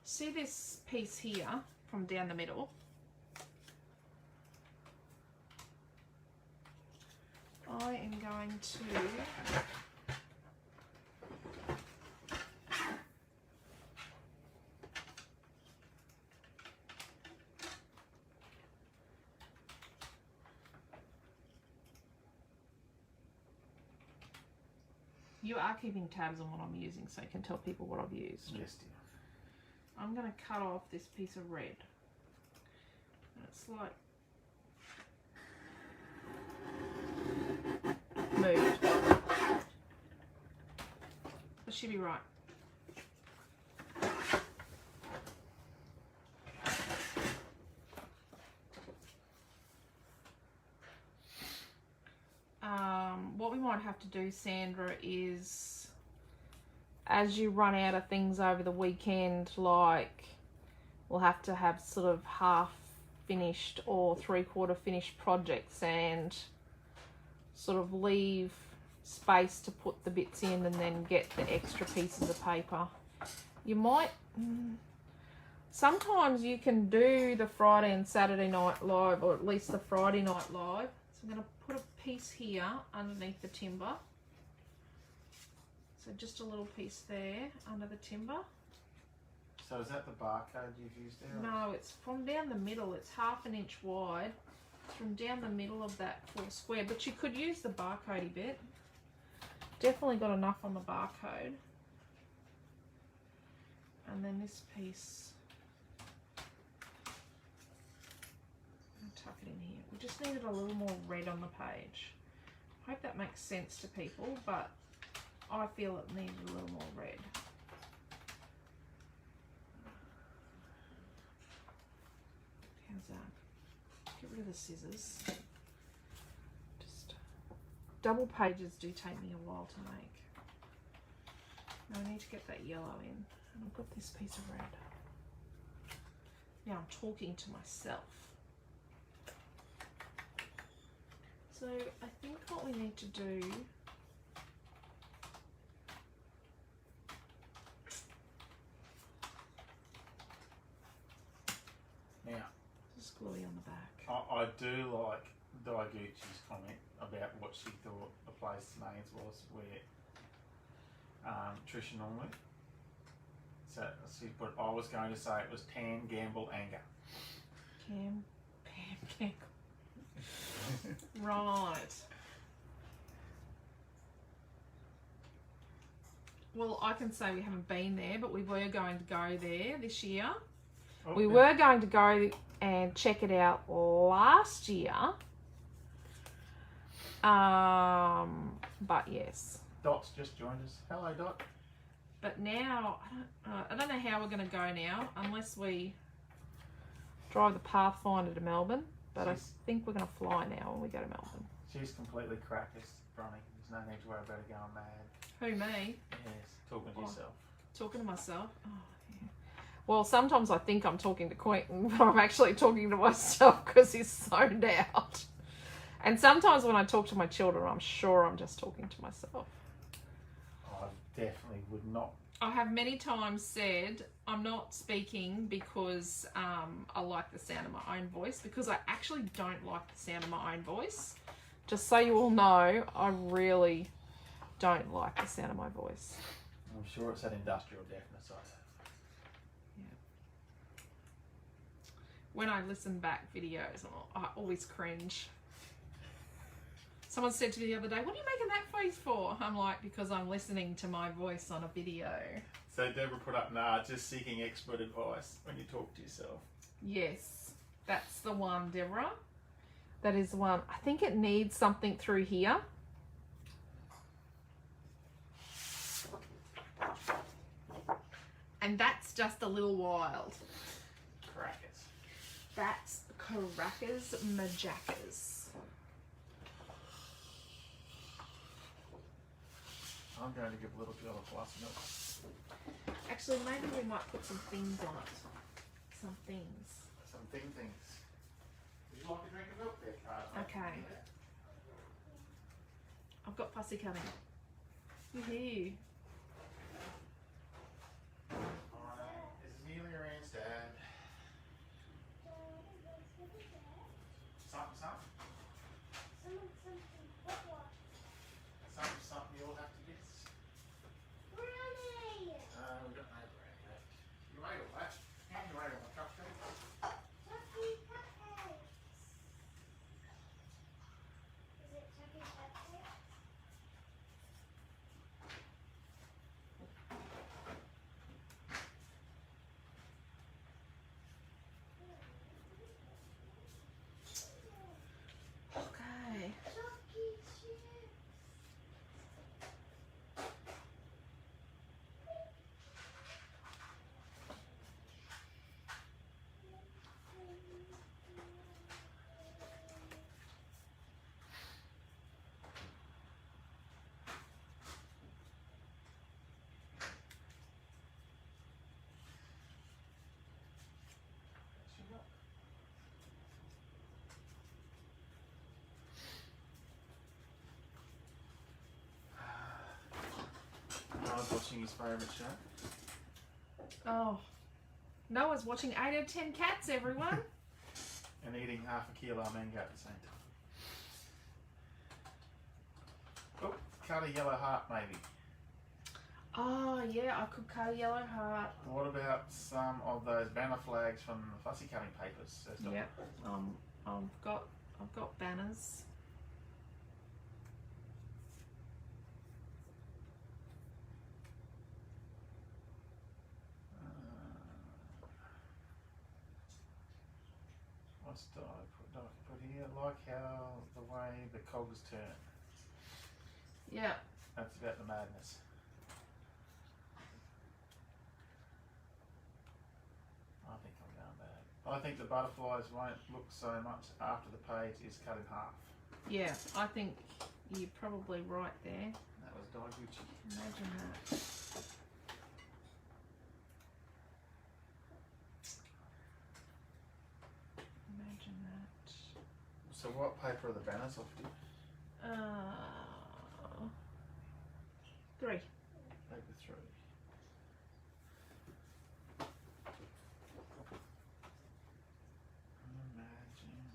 see this piece here from down the middle? I am going to You are keeping tabs on what I'm using, so you can tell people what I've used. Yes, dear. I'm going to cut off this piece of red. And it's like moved. That should be right. What we might have to do, Sandra, is as you run out of things over the weekend, like we'll have to have sort of half finished or 3/4 finished projects and sort of leave space to put the bits in and then get the extra pieces of paper. You might, sometimes you can do the Friday and Saturday night live, or at least the Friday night live. So I'm going to put a piece here underneath the timber. So just a little piece there under the timber. So is that the barcode you've used there? No, it's from down the middle. It's 1/2 inch wide. It's from down the middle of that 4 square. But you could use the barcodey bit. Definitely got enough on the barcode. And then this piece, I'll tuck it in here. We just needed a little more red on the page. I hope that makes sense to people, but I feel it needed a little more red. How's that? Get rid of the scissors. Just double pages do take me a while to make. Now I need to get that yellow in, and I've got this piece of red. Now I'm talking to myself. So I think what we need to do Now, just glue on the back. I do like Diagucci's comment about what she thought the place names was where Trisha normally. So she put, I was going to say it was Tan, Gamble, Anger. Pam, Campbell. Right. Well, I can say we haven't been there, but we were going to go there this year. Oh, We yeah. were going to go and check it out last year. But yes. Dot's just joined us. Hello, Dot. But now, I don't know how we're going to go now, unless we drive the Pathfinder to Melbourne. But I think we're going to fly now when we go to Melbourne. She's completely crackers, Bronny. There's no need to worry about her going mad. Who, me? Yes, talking to yourself. Talking to myself? Oh, yeah. Well, sometimes I think I'm talking to Quentin, but I'm actually talking to myself because he's zoned out. And sometimes when I talk to my children, I'm sure I'm just talking to myself. I definitely would not. I have many times said I'm not speaking because I like the sound of my own voice, because I actually don't like the sound of my own voice. Just so you all know, I really don't like the sound of my voice. I'm sure it's that industrial deafness I have. When I listen back videos, I always cringe. Someone said to me the other day, what are you making that face for? I'm like, because I'm listening to my voice on a video. So Deborah put up, nah, just seeking expert advice when you talk to yourself. Yes, that's the one, Deborah. That is the one. I think it needs something through here. And that's just a little wild. Crackers. That's Crackers Majackers. I'm going to give a little girl a glass of milk. Actually, maybe we might put some things on it. Some things. Some things. Would you like a drink of milk there, Carl? Okay. I've got fussy coming. Woohoo. Alright, this is Amelia Ann's dad. Something. Something you'll have to guess. Brownie! We've got no brownie left. You ate all that. How you ate all the cupcakes? Chucky cupcakes. Is it Chucky cupcakes? Noah's watching his favourite show. Oh. Noah's watching 8 out of 10 cats, everyone. And eating half a kilo of mango at the same time. Oh, cut a yellow heart maybe. Oh, yeah, I could cut a yellow heart. What about some of those banner flags from the fussy cutting papers? Yeah, I've got banners. What do I put here? Like how the way the cogs turn. Yeah. That's about the madness. I think I'm going bad. I think the butterflies won't look so much after the page is cut in half. Yeah, I think you're probably right there. That was Daiguchi. Imagine that. Imagine that. So what paper are the banners off to? 3. Paper 3. Imagine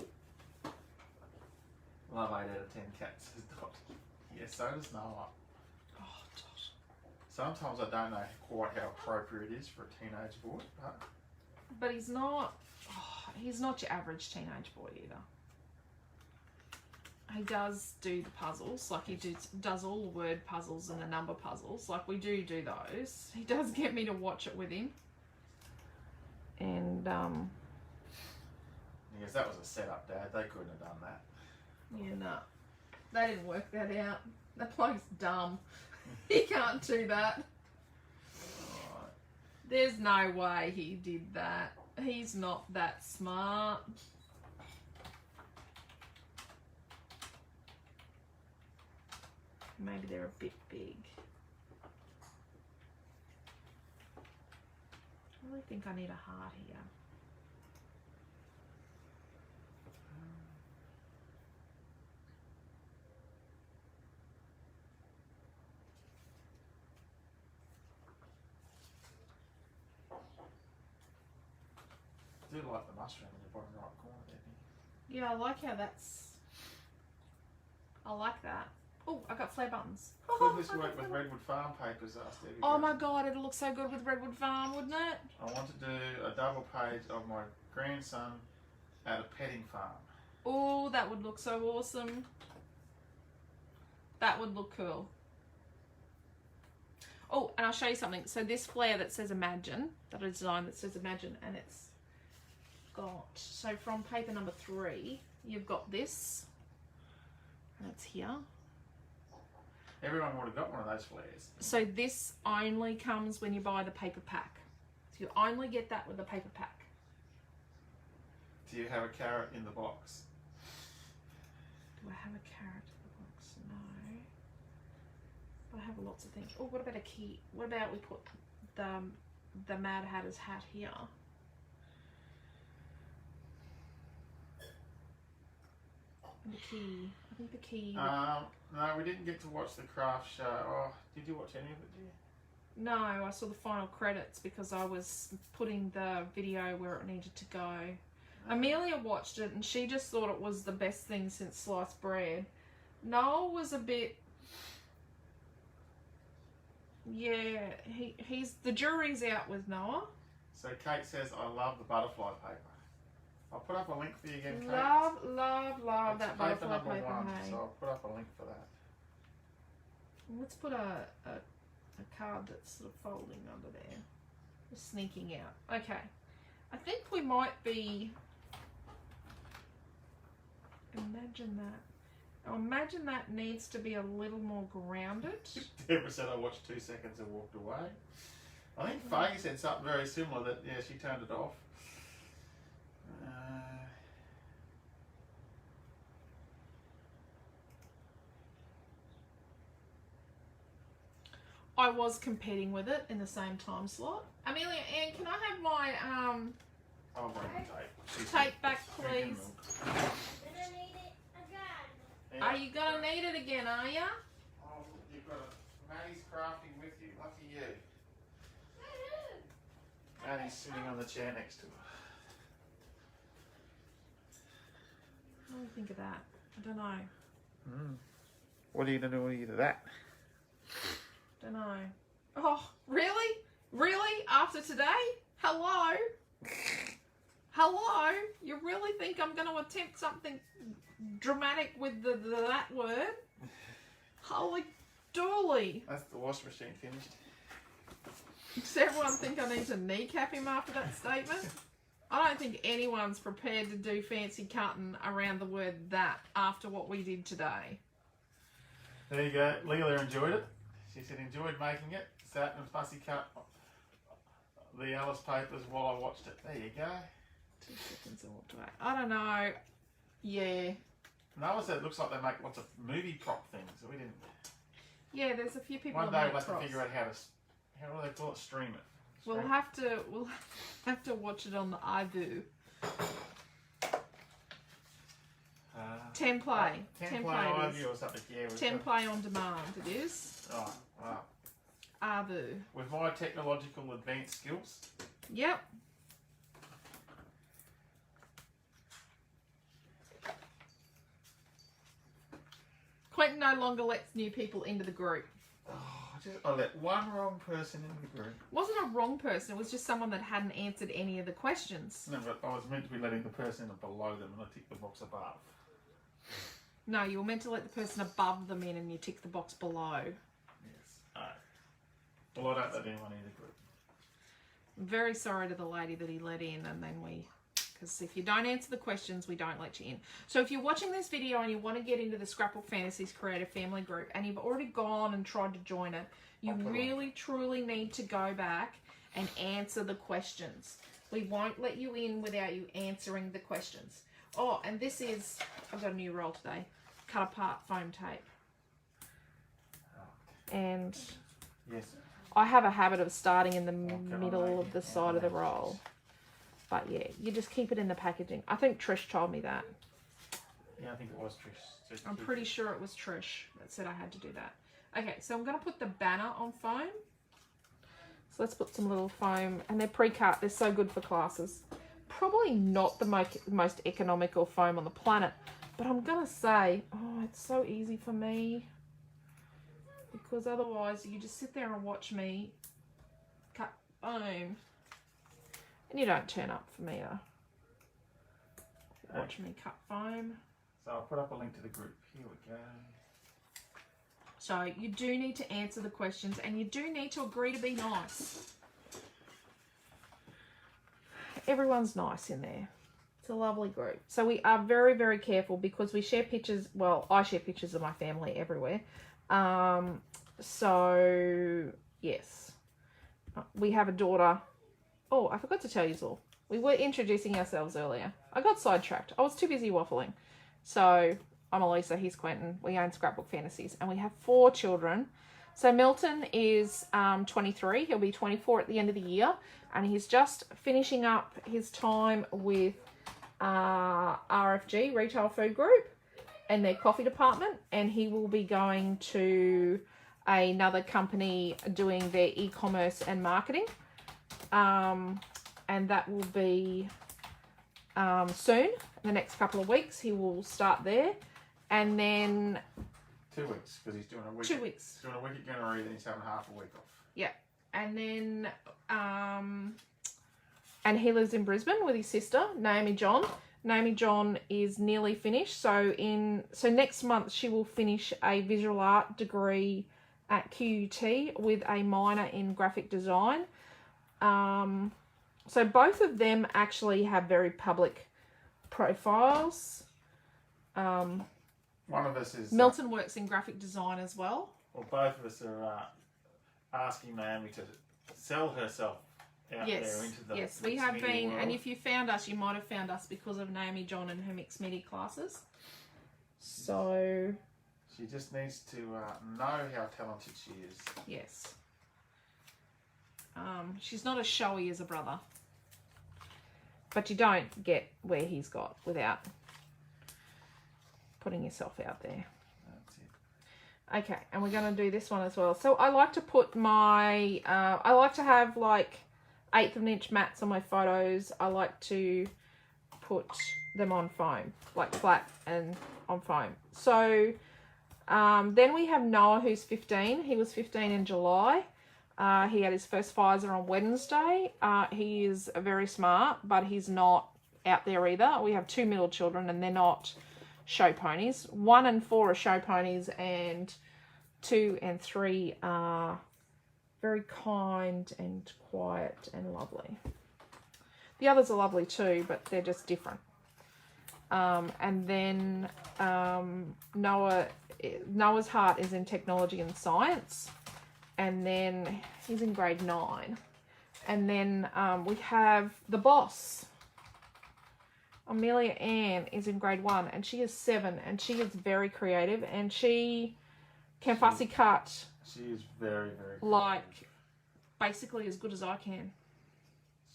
that. Love 8 out of 10 cats, says Dot. Yeah, so does Noah. Oh, Dot. Sometimes I don't know quite how appropriate it is for a teenage boy, but But he's not your average teenage boy either. He does do the puzzles, like he does all the word puzzles and the number puzzles, like we do those. He does get me to watch it with him. And, yes, that was a setup, Dad. They couldn't have done that. yeah, no. They didn't work that out. That bloke's dumb. He can't do that. Alright. There's no way he did that. He's not that smart. Maybe they're a bit big. I really think I need a heart here. I do like the mushroom in the bottom right corner there. Yeah, I like how that's... I like that. Oh, I got flare buttons. Could this work with Redwood Farm papers? Asked Debbie. Oh my god, it'll look so good with Redwood Farm, wouldn't it? I want to do a double page of my grandson at a petting farm. Oh, that would look so awesome. That would look cool. Oh, and I'll show you something. So this flare that says Imagine, that I designed that says Imagine, and it's got, so from paper number 3, you've got this, and it's here. Everyone would have got one of those flares. So this only comes when you buy the paper pack. So you only get that with the paper pack. Do you have a carrot in the box? Do I have a carrot in the box? No. But I have lots of things. Oh, what about a key? What about we put the Mad Hatter's hat here? And the key. I think the key. No, we didn't get to watch the craft show. Oh, did you watch any of it, dear? No, I saw the final credits because I was putting the video where it needed to go. Amelia watched it and she just thought it was the best thing since sliced bread. Noel was a bit... Yeah, he's the jury's out with Noah. So Kate says, I love the butterfly paper. I'll put up a link for you again, Kate. Love It's that paper butterfly number paper, 1, hey. so I'll put up a link for that. Let's put a card that's sort of folding under there. Just sneaking out. Okay. I think we might be... Imagine that. Now imagine that needs to be a little more grounded. Deborah said I watched 2 seconds and walked away. I think Faye said something very similar that, yeah, she turned it off. I was competing with it in the same time slot. Amelia, Ann, can I have my I'll bring the tape. She's tape back, drinking please? milk. I don't need it. I got it. Are you gonna need it again, are ya? Oh, you've got Maddie's crafting with you. Lucky you. Maddie's sitting on the chair next to her. What do you think of that? I don't know. What are you going to do to that? Don't know. Oh, really? Really? After today? Hello? Hello? You really think I'm going to attempt something dramatic with that word? Holy dooly. That's the washing machine finished. Does everyone think I need to kneecap him after that statement? I don't think anyone's prepared to do fancy cutting around the word that after what we did today. There you go. Leela enjoyed it. She said enjoyed making it. Sat and fussy cut the Alice papers while I watched it. There you go. 2 seconds and walked away. I don't know. Yeah. Noah said it looks like they make lots of movie prop things. So we didn't. Yeah, there's a few people One that day make we'll have to props. figure out how do they call it? Stream it. We'll have to watch it on the iVoo. Templay. Templay it is. or something. Yeah. Templay on demand it is. Right. Wow. iVoo. With my technological advanced skills. Yep. Quentin no longer lets new people into the group. I let one wrong person into the group. It wasn't a wrong person, it was just someone that hadn't answered any of the questions. No, but I was meant to be letting the person below them and I ticked the box above. No, you were meant to let the person above them in and you tick the box below. Yes. Alright. Well, I don't let anyone in the group. I'm very sorry to the lady that he let in and then because if you don't answer the questions, we don't let you in. So if you're watching this video and you want to get into the Scrapbook Fantasies Creative Family Group and you've already gone and tried to join it, you really, truly need to go back and answer the questions. We won't let you in without you answering the questions. Oh, and this is, I've got a new roll today, cut apart foam tape. And yes, I have a habit of starting in the middle of the side of the roll. But yeah, you just keep it in the packaging. I think Trish told me that. Yeah, I think it was Trish. I'm pretty sure it was Trish that said I had to do that. Okay, so I'm going to put the banner on foam. So let's put some little foam. And they're pre-cut. They're so good for classes. Probably not the most economical foam on the planet. But I'm going to say, oh, it's so easy for me. Because otherwise you just sit there and watch me cut foam. And you don't turn up for me to watch me cut foam. So I'll put up a link to the group. Here we go. So you do need to answer the questions and you do need to agree to be nice. Everyone's nice in there. It's a lovely group. So we are very, very careful because we share pictures. Well, I share pictures of my family everywhere. So, yes. We have a daughter. Oh, I forgot to tell you all. We were introducing ourselves earlier. I got sidetracked. I was too busy waffling. So, I'm Alicia, he's Quentin. We own Scrapbook Fantasies. And we have 4 children. So, Milton is 23. He'll be 24 at the end of the year. And he's just finishing up his time with RFG, Retail Food Group, and their coffee department. And he will be going to another company doing their e-commerce and marketing. And that will be soon, in the next couple of weeks. He will start there. And then 2 weeks, because he's doing a week. 2 weeks. He's doing a week at Gunnery, then he's having half a week off. Yeah. And then, and he lives in Brisbane with his sister, Naomi John. Naomi John is nearly finished. So next month she will finish a visual art degree at QUT with a minor in graphic design. So both of them actually have very public profiles. One of us is... Milton works in graphic design as well. Well, both of us are asking Naomi to sell herself out there into the Yes, we have been, world. and if you found us, you might have found us because of Naomi John and her mixed media classes. So... She just needs to know how talented she is. Yes. She's not as showy as a brother. But you don't get where he's got without putting yourself out there. Okay, and we're going to do this one as well. So I like to put my, I like to have like 1/8 of an inch mats on my photos. I like to put them on foam, like flat and on foam. So then we have Noah, who's 15. He was 15 in July. He had his first Pfizer on Wednesday. He is very smart, but he's not out there either. We have 2 middle children and they're not show ponies. 1 and 4 are show ponies and 2 and 3 are very kind and quiet and lovely. The others are lovely too, but they're just different. And then Noah's heart is in technology and science. And then he's in grade 9. And then we have the boss. Amelia Ann is in grade 1 and she is 7 and she is very creative and she can fussy cut. She is very, very creative. Like basically as good as I can.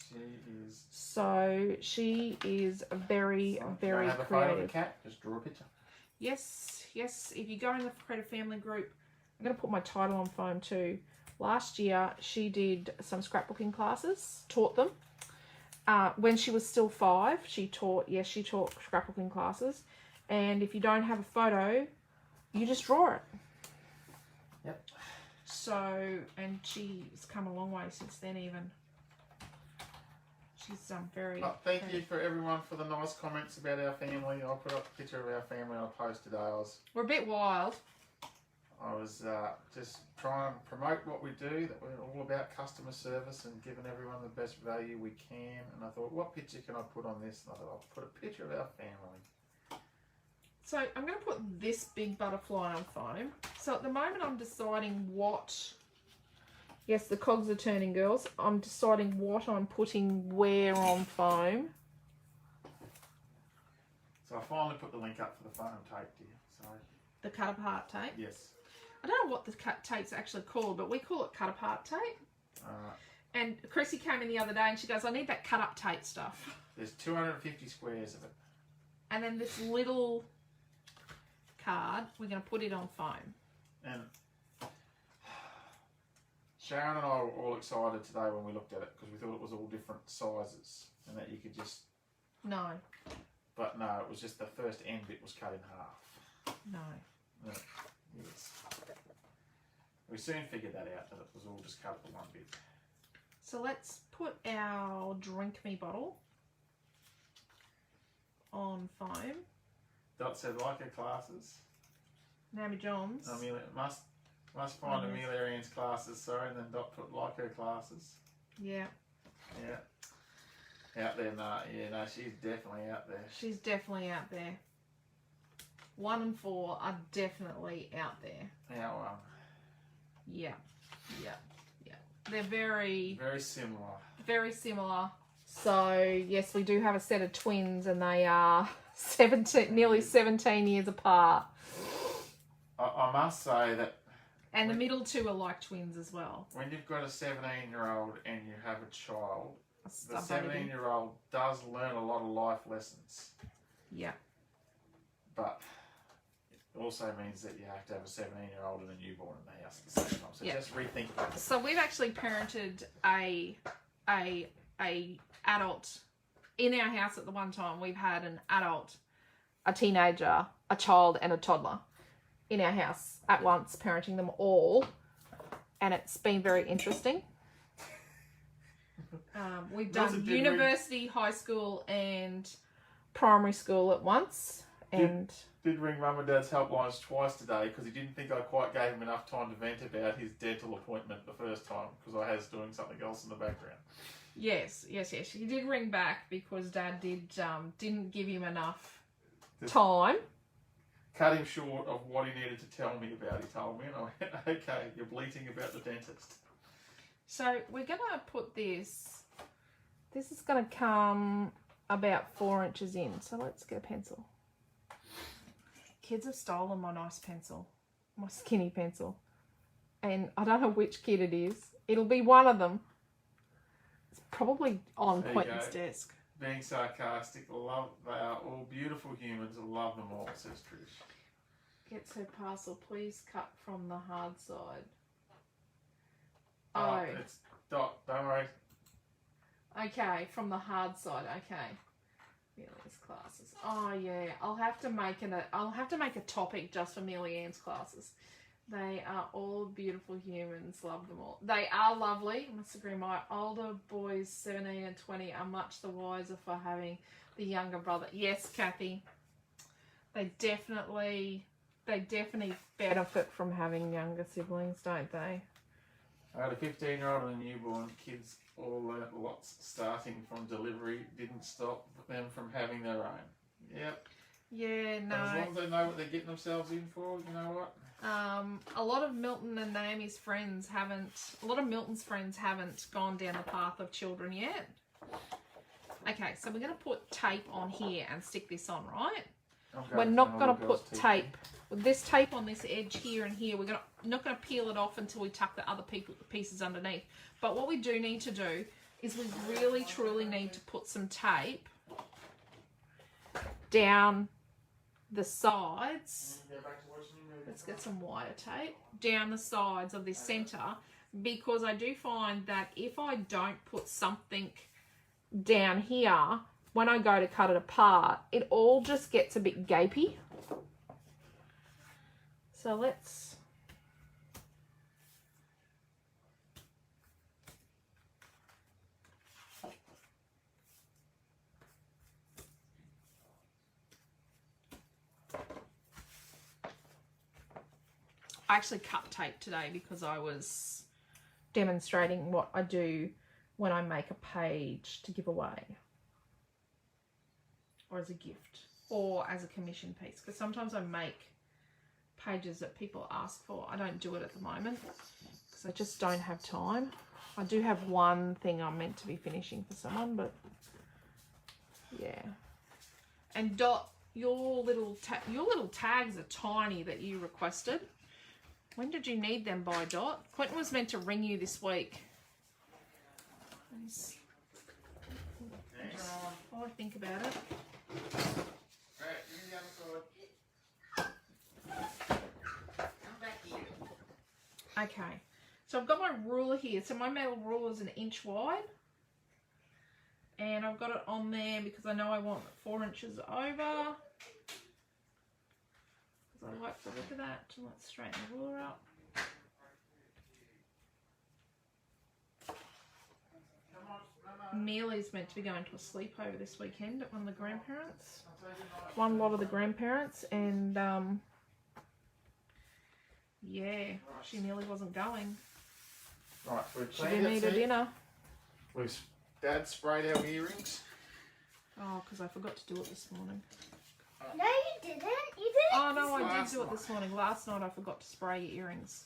She is. So she is very, very have a creative. photo of the cat, just draw a picture. Yes, yes. If you go in the Creative Family group, I'm going to put my title on foam too. Last year, she did some scrapbooking classes, taught them. When she was still 5, she taught scrapbooking classes. And if you don't have a photo, you just draw it. Yep. So, and she's come a long way since then even. She's very... Thank you for everyone for the nice comments about our family. I'll put up a picture of our family on a post today. We're a bit wild. I was just trying to promote what we do, that we're all about customer service and giving everyone the best value we can. And I thought, what picture can I put on this? And I thought, I'll put a picture of our family. So I'm going to put this big butterfly on foam. So at the moment I'm deciding what... Yes, the cogs are turning, girls. I'm deciding what I'm putting where on foam. So I finally put the link up for the foam tape here. So The cut apart tape. yes. I don't know what the cut tape's actually called, but we call it cut apart tape. And Chrissy came in the other day and she goes, I need that cut up tape stuff. There's 250 squares of it. And then this little card, we're going to put it on foam. And Sharon and I were all excited today when we looked at it because we thought it was all different sizes and that you could just... No. But no, it was just the first end bit was cut in half. No. No. Yes. We soon figured that out, that it was all just cut for one bit. So let's put our Drink Me bottle on foam. Dot said, like her classes. Naomi Johns. Amelia must find Amelia Ann's classes, sorry, and then Dot put like her classes. Yeah. Yeah. Out there, no, she's definitely out there. She's definitely out there. 1 and 4 are definitely out there. Our Yeah. They're very similar. Very similar. So yes, we do have a set of twins, and they are nearly 17 years apart. I must say that. And the middle 2 are like twins as well. When you've got a 17-year-old and you have a child, the A baby. 17-year-old does learn a lot of life lessons. Yeah. But it also means that you have to have a 17-year-old and a newborn in the house at the same time. So just rethink that. So we've actually parented a adult in our house at the one time. We've had an adult, a teenager, a child, and a toddler in our house at once, parenting them all, and it's been very interesting. We've done university, high school, and primary school at once, and did ring Mum and Dad's helplines twice today because he didn't think I quite gave him enough time to vent about his dental appointment the first time because I was doing something else in the background. Yes. He did ring back because Dad didn't give him enough time. Cut him short of what he needed to tell me about, he told me, and I went, okay, you're bleating about the dentist. So we're going to put this is going to come about 4 inches in, so let's get a pencil. Kids have stolen my nice pencil, my skinny pencil, and I don't know which kid it is. It'll be one of them. It's probably on Quentin's desk. Being sarcastic, they are all beautiful humans, love them all, says Trish. gets her parcel. Please cut from the hard side. Oh, it's dot. Don't worry. Okay, from the hard side. Okay. Millie's classes. Oh yeah, I'll have to make a topic just for Millie Ann's classes. They are all beautiful humans. Love them all. They are lovely. I must agree. My older boys, 17 and 20, are much the wiser for having the younger brother. Yes, Kathy. They definitely benefit from having younger siblings, don't they? I had a 15-year-old and a newborn. Kids all learnt lots starting from delivery. Didn't stop them from having their own. Yep. Yeah, no. But as long as they know what they're getting themselves in for, you know what? A lot of Milton and Naomi's friends haven't. A lot of Milton's friends haven't gone down the path of children yet. Okay, so we're going to put tape on here and stick this on, right? We're not going to put tape. With this tape on this edge here and here, we're not going to peel it off until we tuck the other pieces underneath. But what we do need to do is we really truly need to put some tape down the sides. Let's get some wire tape down the sides of this center, because I do find that if I don't put something down here, when I go to cut it apart, it all just gets a bit gapey. So let's I actually cut tape today because I was demonstrating what I do when I make a page to give away, or as a gift, or as a commission piece, because sometimes I make pages that people ask for. I don't do it at the moment because I just don't have time. I do have one thing I'm meant to be finishing for someone, but yeah. And Dot, your little tags are tiny that you requested. When did you need them by, Dot? Quentin was meant to ring you this week. While I think about it. Okay, so I've got my ruler here. So my metal ruler is 1 inch wide. And I've got it on there because I know I want 4 inches over. Because I like the look of that. So let's straighten the ruler up. Mealy's meant to be going to a sleepover this weekend at one of the grandparents. One lot of the grandparents, and yeah, she nearly wasn't going. Right, we've She didn't eat her dinner. Dad sprayed our earrings. Oh, because I forgot to do it this morning. No, you didn't. You did it. Oh no, I did do it this morning. Last night I forgot to spray your earrings.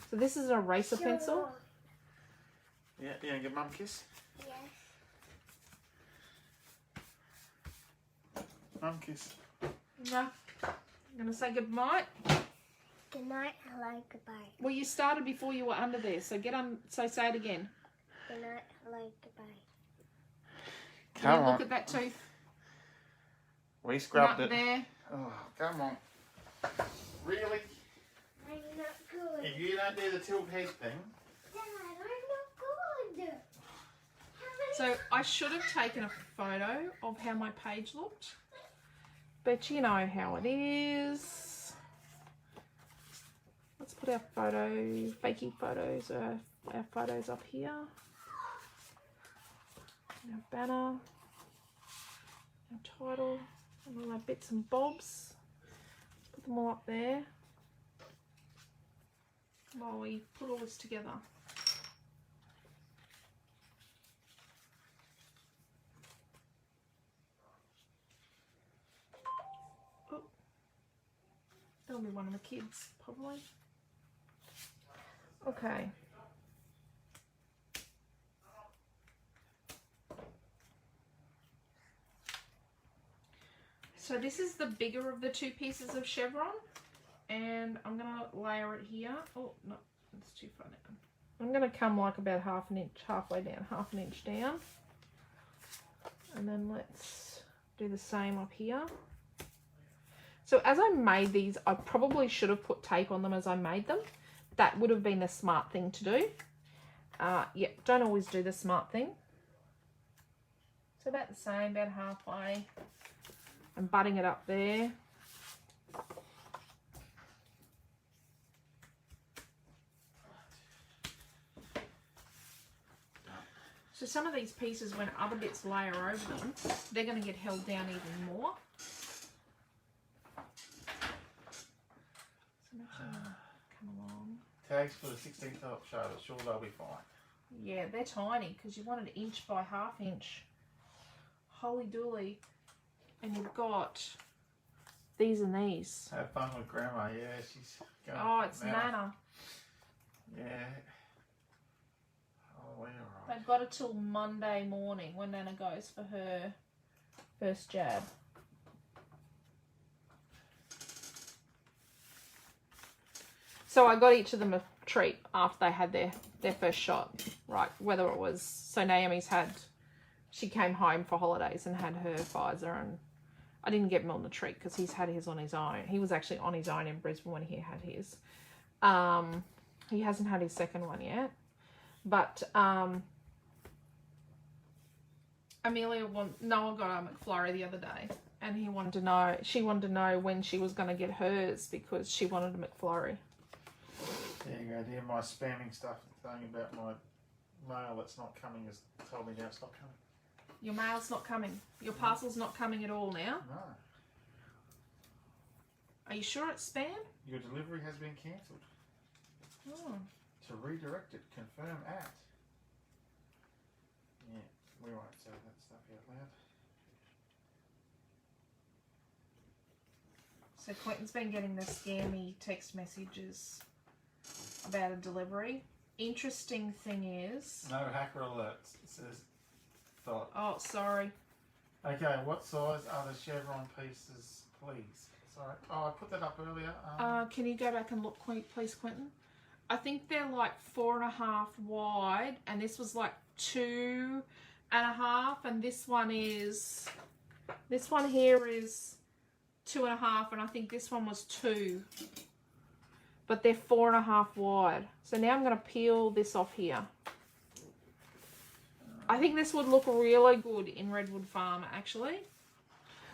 So this is an eraser pencil. Yeah, you gonna give Mum a kiss? Yes. Mum kiss. No. I'm gonna say good night. Good night, hello, goodbye. Well, you started before you were under there, so get on. So say it again. Good night, hello, goodbye. Come on. Look at that tooth. We scrubbed Up it. there. Oh, come on. Really? I'm not good. If you don't do the tilt head thing. Dad, I'm not good. So I should have taken a photo of how my page looked, but you know how it is. Let's put our fakey photos, our photos up here. Our banner, our title, and all our bits and bobs. Put them all up there while we put all this together. Oh, that'll be one of the kids, probably. Okay. So this is the bigger of the two pieces of chevron, and I'm going to layer it here. Oh, no, it's too far down. I'm going to come like about halfway down, half an inch down. And then let's do the same up here. So as I made these, I probably should have put tape on them as I made them. That would have been the smart thing to do. Yeah, don't always do the smart thing. So about the same, about halfway. I'm butting it up there. So some of these pieces, when other bits layer over them, they're going to get held down even more. So come along. Tags for the 16th show, sure they'll be fine. Yeah, they're tiny because you want an inch by half inch. Holy dooly. And you've got these and these. Have fun with Grandma, yeah, she's going. Oh, it's Nana. Yeah. Oh, we're alright. They've got it till Monday morning when Nana goes for her first jab. So I got each of them a treat after they had their first shot, right? Whether it was, so Naomi's had, she came home for holidays and had her Pfizer, and I didn't get Milton a treat because he's had his on his own. He was actually on his own in Brisbane when he had his. He hasn't had his second one yet. But Noah got a McFlurry the other day, and she wanted to know when she was going to get hers because she wanted a McFlurry. There you go, dear. My spamming stuff saying about my mail that's not coming has told me now it's not coming. Your mail's not coming. Your parcel's not coming at all now. No. Are you sure it's spam? Your delivery has been cancelled. Oh. To redirect it, confirm at. Yeah, we won't say that stuff out loud. So Quentin's been getting the scammy text messages about a delivery. Interesting thing is... No hacker alerts. It says thought. Oh, sorry. Okay, what size are the chevron pieces, please? Sorry. Oh, I put that up earlier. Can you go back and look, please, Quentin? I think they're like 4.5 wide, and this was like 2.5, and this one here is 2.5, and I think this one was 2. But they're 4.5 wide. So now I'm going to peel this off here. I think this would look really good in Redwood Farm, actually.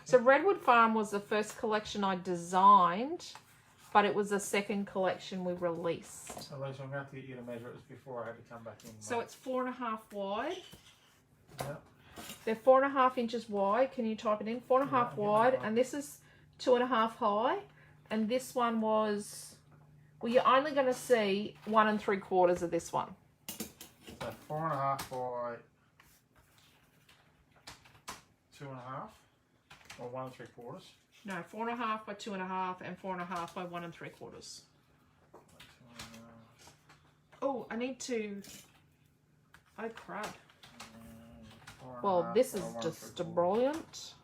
So Redwood Farm was the first collection I designed, but it was the second collection we released. Alicia, I'm going to have to get you to measure it before I had to come back in. So it's 4.5 wide. Yep. They're 4.5 inches wide. Can you type it in? 4.5 wide, and this is 2.5 high, and this one was, well, you're only going to see 1 3/4 of this one. So 4.5 by 2.5, or 1 3/4. No, 4.5 by 2.5, and 4.5 by 1 3/4. Oh, I need to. Oh crap! Well, this is just brilliant.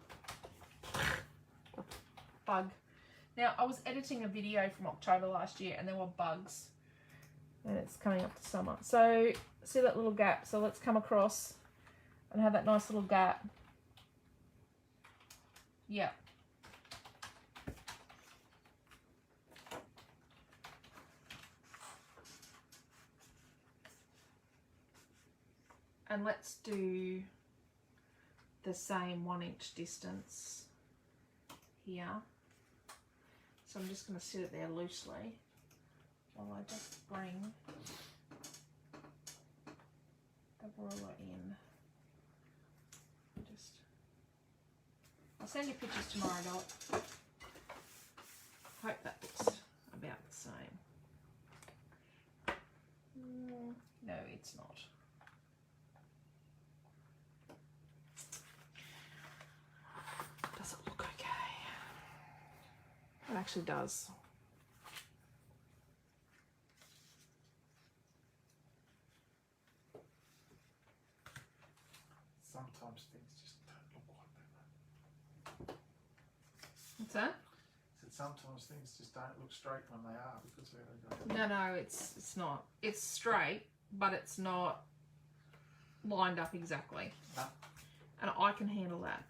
Bug. Now, I was editing a video from October last year, and there were bugs, and it's coming up to summer. So, see that little gap? So let's come across and have that nice little gap. Yeah. And let's do the same 1 inch distance here. So I'm just going to sit it there loosely while I just bring the ruler in. I'll send you pictures tomorrow, Dot. Hope that looks about the same. No, it's not. Does it look okay? It actually does. Sometimes things just don't look like they are. What's that? I said sometimes things just don't look straight when they are because they're going. No, it's not. It's straight, but it's not lined up exactly. No. And I can handle that.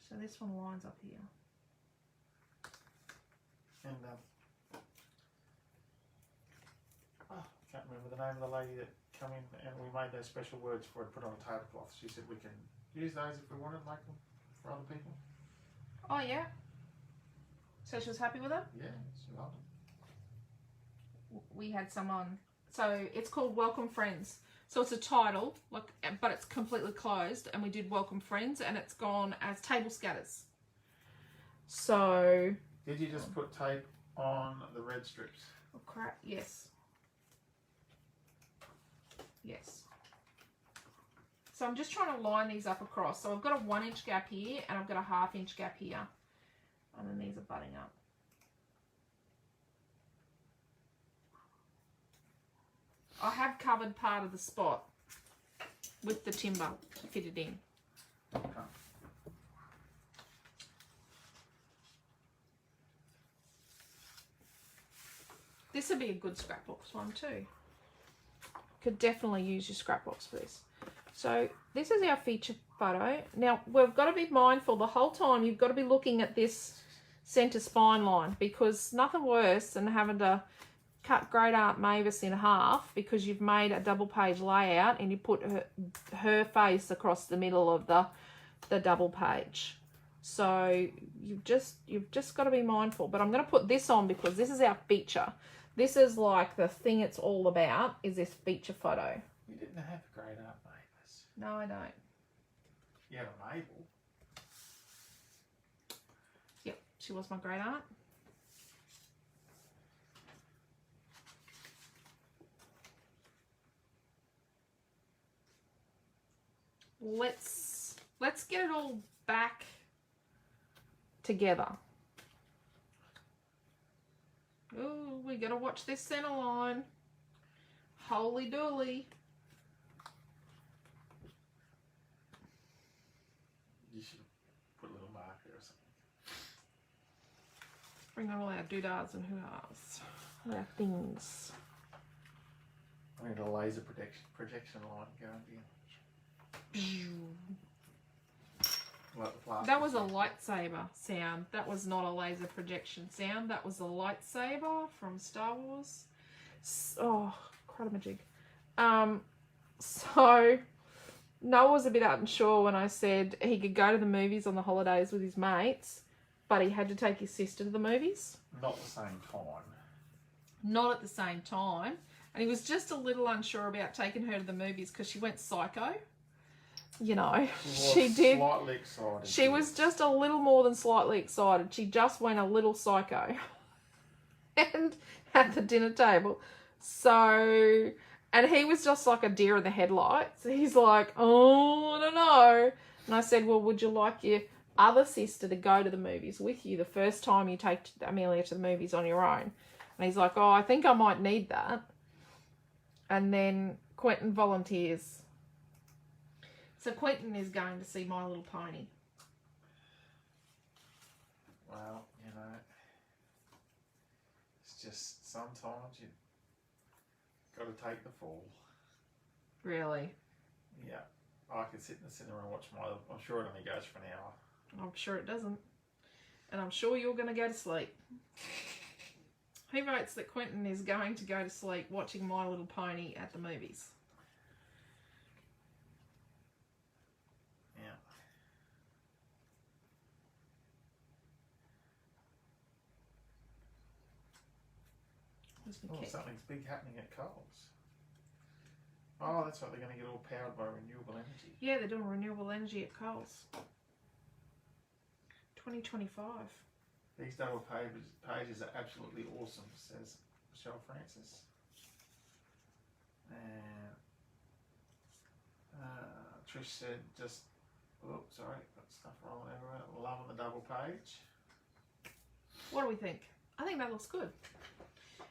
So this one lines up here. And can't remember the name of the lady that come in and we made those special words for it, put on a tablecloth. She said we can use those if we wanted, make them for other people. Oh yeah. So she was happy with them? Yeah, she loved them. We had someone, so it's called Welcome Friends. So it's a title, like, but it's completely closed, and we did Welcome Friends, and it's gone as table scatters. So. Did you just put tape on the red strips? Oh crap! Yes. Yes. So I'm just trying to line these up across. So I've got a 1 inch gap here, and I've got a 1/2 inch gap here, and then these are butting up. I have covered part of the spot with the timber fitted in. Okay. This would be a good scrapbooks one too. Could definitely use your scrapbooks for this. So this is our feature photo. Now we've got to be mindful the whole time. You've got to be looking at this center spine line, because nothing worse than having to cut Great Aunt Mavis in half because you've made a double page layout and you put her face across the middle of the double page. So you've just got to be mindful. But I'm going to put this on because this is our feature. This is like the thing it's all about, is this feature photo. You didn't have a Great Aunt Mavis. No, I don't. You had a Mabel. Yep, she was my great aunt. Let's get it all back together. Oh, we gotta watch this center line. Holy dooly. You should put a little marker or something. Bring on all our doodads and hoo-has. All our things. I need a laser projection line going here. Like the plastic. That was a lightsaber sound. That was not a laser projection sound. That was a lightsaber from Star Wars. Oh, cratamajig. So Noah was a bit unsure when I said he could go to the movies on the holidays with his mates, but he had to take his sister to the movies. Not at the same time. Not at the same time. And he was just a little unsure about taking her to the movies because she went psycho. You know, she did. Slightly excited. She was just a little more than slightly excited. She just went a little psycho. And at the dinner table. So, and he was just like a deer in the headlights. He's like, oh, I don't know. And I said, well, would you like your other sister to go to the movies with you the first time you take Amelia to the movies on your own? And he's like, oh, I think I might need that. And then Quentin volunteers. So Quentin is going to see My Little Pony. Well, you know, it's just sometimes you got to take the fall. Really? Yeah, I could sit in the cinema and watch I'm sure it only goes for an hour. I'm sure it doesn't. And I'm sure you're going to go to sleep. Who votes that Quentin is going to go to sleep watching My Little Pony at the movies? Yeah. Oh, something's big happening at Coles. Oh, that's right, they're going to get all powered by renewable energy. Yeah, they're doing renewable energy at Coles. 2025. These double pages are absolutely awesome, says Michelle Francis. And Trish said just, oh, sorry, got stuff rolling everywhere. Loving the double page. What do we think? I think that looks good.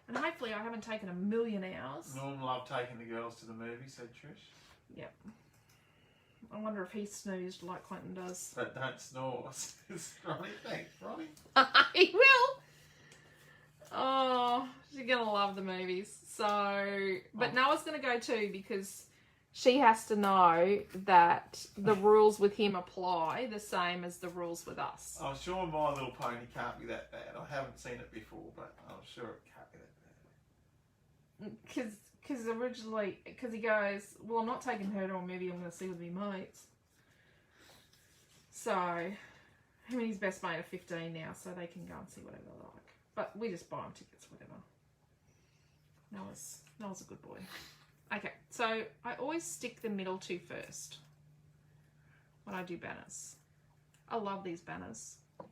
And hopefully I haven't taken a million hours. Norm loved taking the girls to the movie, said Trish. Yep. I wonder if he snoozed like Quentin does. But don't snore, says Ronnie. Thanks, Ronnie. He will. Oh, she's going to love the movies. So, but Noah's going to go too because she has to know that the rules with him apply the same as the rules with us. I'm sure My Little Pony can't be that bad. I haven't seen it before, but I'm sure it can't be that bad. Because originally, because he goes, well, I'm not taking her to a movie, I'm going to see with my mates. So, him and his best mate are 15 now, so they can go and see whatever they like. But we just buy them tickets, whatever. Noah's a good boy. Okay, so I always stick the middle two first when I do banners. I love these banners. A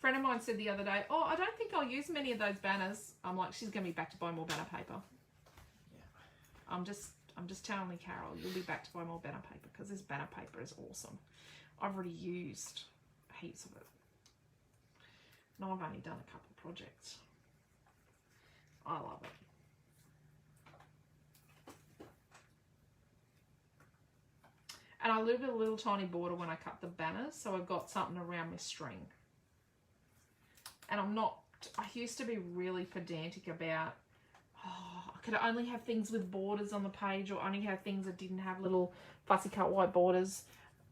friend of mine said the other day, oh, I don't think I'll use many of those banners. I'm like, she's going to be back to buy more banner paper. Yeah. I'm just telling you, Carol, you'll be back to buy more banner paper because this banner paper is awesome. I've already used heaps of it. And I've only done a couple of projects. I love it. And I leave a little tiny border when I cut the banners, so I've got something around my string. And I used to be really pedantic about, I could only have things with borders on the page or only have things that didn't have little fussy cut white borders.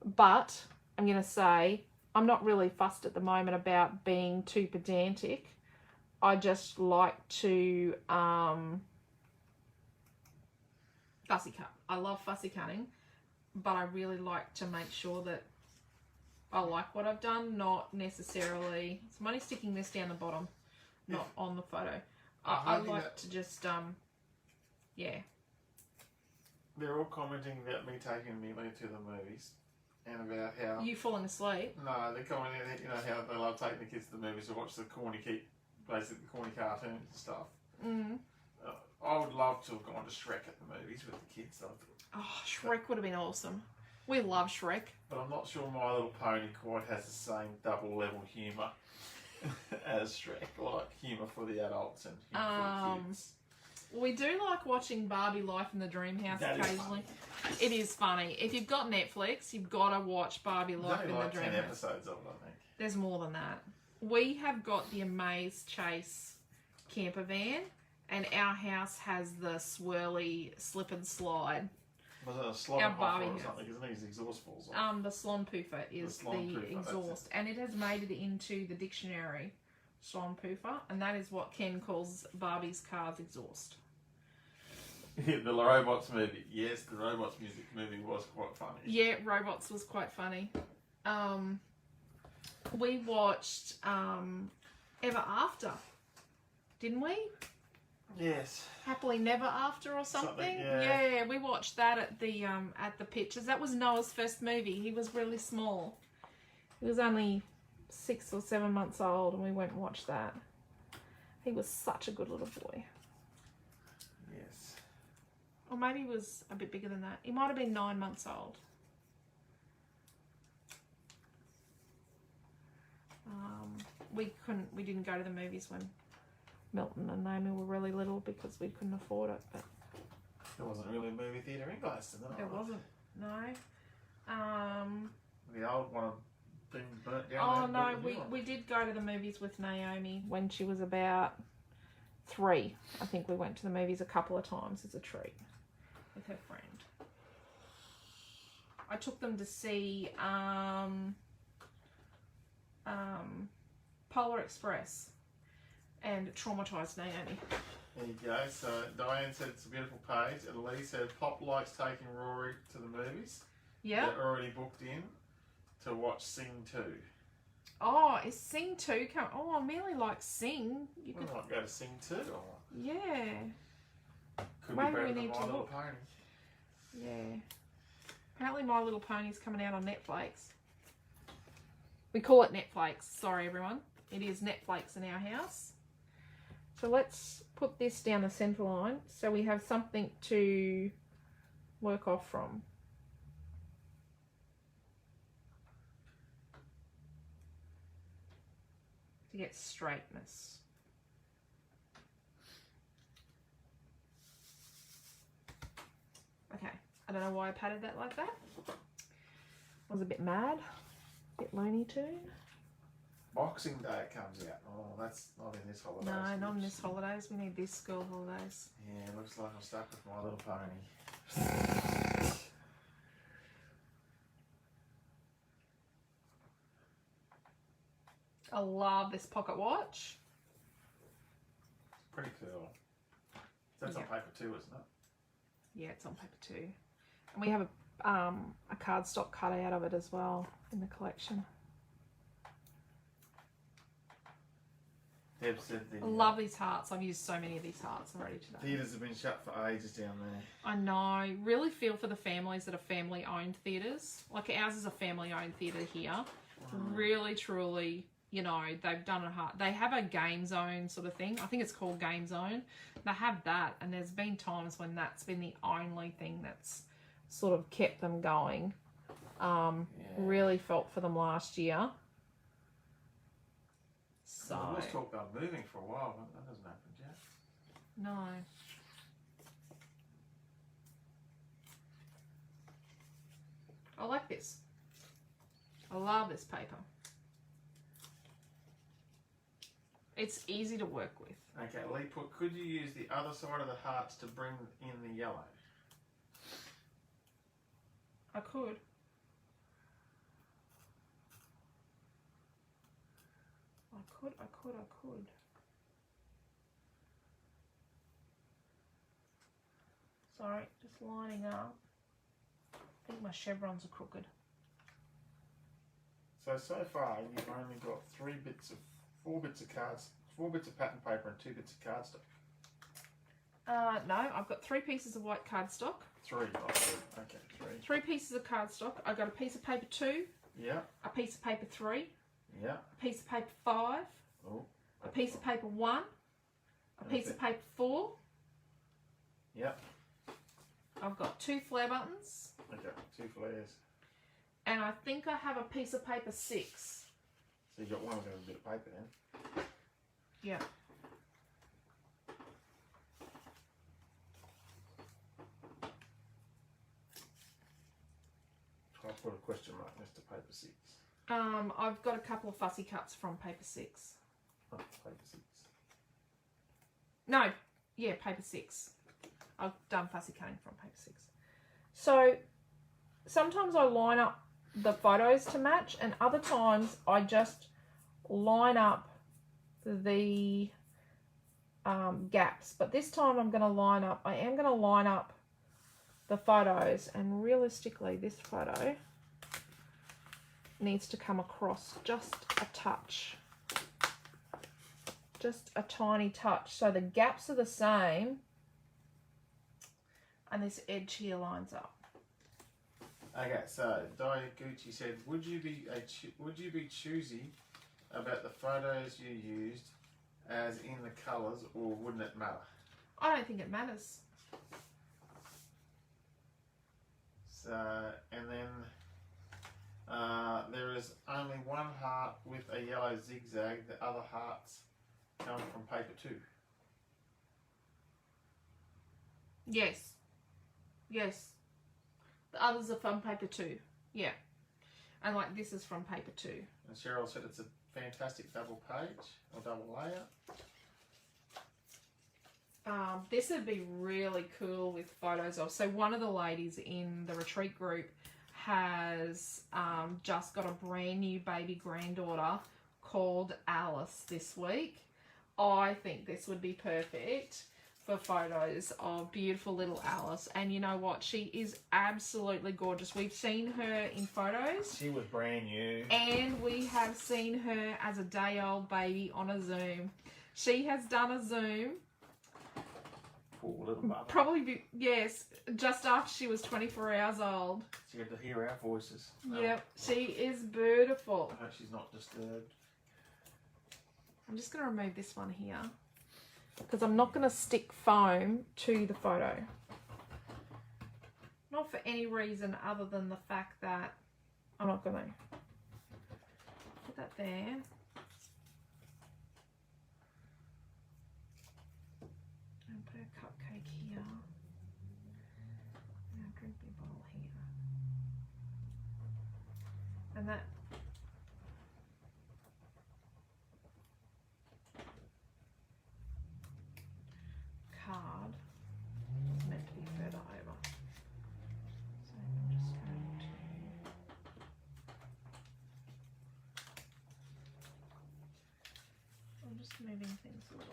But I'm going to say, I'm not really fussed at the moment about being too pedantic. I just like to fussy cut. I love fussy cutting, but I really like to make sure that I like what I've done, not necessarily. So I'm only sticking this down the bottom, not on the photo. I like to just, yeah. They're all commenting about me taking Millie to the movies and about how... You falling asleep? No, they're commenting, you know, how they love taking the kids to the movies to watch the corny cartoons and stuff. Mm. I would love to have gone to Shrek at the movies with the kids. Oh, Shrek would have been awesome. We love Shrek. But I'm not sure My Little Pony quite has the same double level humour as Shrek, like humour for the adults and humour for the kids. We do like watching Barbie Life in the Dream House occasionally. It is funny. If you've got Netflix, you've got to watch Barbie Life in the Dream 10 House. episodes of it, I think. There's more than that. We have got the Amaze Chase camper van, and our house has the swirly slip and slide. Was it a slide Our Barbie or house. something? Isn't it his exhaust falls off? The Slon Poofer is the exhaust, and it has made it into the dictionary, Slon Poofer, and that is what Ken calls Barbie's car's exhaust. The Robots movie. Yes, the Robots music movie was quite funny. Yeah, Robots was quite funny. We watched Ever After, didn't we? Yes. Happily Never After or something. Yeah. We watched that at the pictures. That was Noah's first movie. He was really small. He was only 6 or 7 months old, and we went and watched that. He was such a good little boy. Yes. Or maybe he was a bit bigger than that. He might have been 9 months old. We didn't go to the movies when Milton and Naomi were really little because we couldn't afford it. But There wasn't really a movie theatre in Gladstone, there wasn't. No. The old one had been burnt down. Oh no, we did go to the movies with Naomi when she was about 3. I think we went to the movies a couple of times as a treat with her friend. I took them to see Polar Express, and it traumatised Naomi. There you go. So Diane said it's a beautiful page, and Lee said Pop likes taking Rory to the movies. Yeah. They're already booked in to watch Sing 2. Oh, is Sing 2 coming? Oh, Amelie likes Sing. You We might go to Sing 2. Or Yeah. could Maybe be better we than need My to Little look. Pony. Yeah. Apparently My Little Pony's coming out on Netflix. We call it Netflix. Sorry, everyone. It is Netflix in our house. So let's put this down the centre line so we have something to work off from. To get straightness. Okay, I don't know why I patted that like that. I was a bit mad, a bit Looney Tune. Boxing Day it comes out. Oh, that's not in this holiday. No, not in this holidays. We need this school holidays. Yeah, looks like I'm stuck with My Little Pony. I love this pocket watch. Pretty cool. That's on Yeah. paper too, isn't it? Yeah, it's on paper too. And we have a cardstock cut out of it as well in the collection. Deb said the I love these hearts. I've used so many of these hearts already today. theatres have been shut for ages down there. I know. Really feel for the families that are family-owned theatres. Like ours is a family-owned theatre here. Really, truly, you know, they've done it hard. They have a game zone sort of thing. I think it's called Game Zone. They have that, and there's been times when that's been the only thing that's sort of kept them going. Really felt for them last year. So There was talk about moving for a while, but that hasn't happened yet. no. I like this. I love this paper. It's easy to work with. Okay, Lee put, could you use the other side of the hearts to bring in the yellow? I could. I could. Sorry, just lining up. I think my chevrons are crooked. So far you've only got four bits of pattern paper and 2 bits of cardstock. No, I've got 3 pieces of white cardstock. 3. Oh, 3. Okay, 3. 3 pieces of cardstock. I've got a piece of paper 2, Yeah, a piece of paper 3, yeah. a piece of paper 5, Oh, a piece of paper 1, a piece of paper 4. Yep. I've got 2 flare buttons, Okay, 2 flares. and I think I have a piece of paper 6. So you got one with a bit of paper then. Yeah. I'll put a question mark next to paper 6. I've got a couple of fussy cuts from paper 6. Oh, paper 6. No, yeah, paper 6. I've done fussy cutting from paper 6. So sometimes I line up the photos to match, and other times I just line up the gaps. But this time I am going to line up the photos, and realistically this photo needs to come across just a touch. Just a tiny touch. So the gaps are the same, and this edge here lines up. Okay, so Diaguchi said, would you be choosy about the photos you used, as in the colours, or wouldn't it matter? I don't think it matters. So, and then there is only one heart with a yellow zigzag. The other hearts come from paper 2. Yes. Yes. The others are from paper 2. Yeah. And like this is from paper 2. And Cheryl said it's a fantastic double page or double layer. This would be really cool with photos of. So one of the ladies in the retreat group has just got a brand new baby granddaughter called Alice this week. I think this would be perfect for photos of beautiful little Alice. And you know what? She is absolutely gorgeous. We've seen her in photos. She was brand new. And we have seen her as a day-old baby on a Zoom. She has done a Zoom. Poor little mother. Probably, yes, just after she was 24 hours old. She had to hear our voices. Yep, she is beautiful. I hope she's not disturbed. I'm just going to remove this one here, because I'm not going to stick foam to the photo. Not for any reason other than the fact that I'm not going to put that there. And put a cupcake here. And a drinking bottle here. And that moving things a little.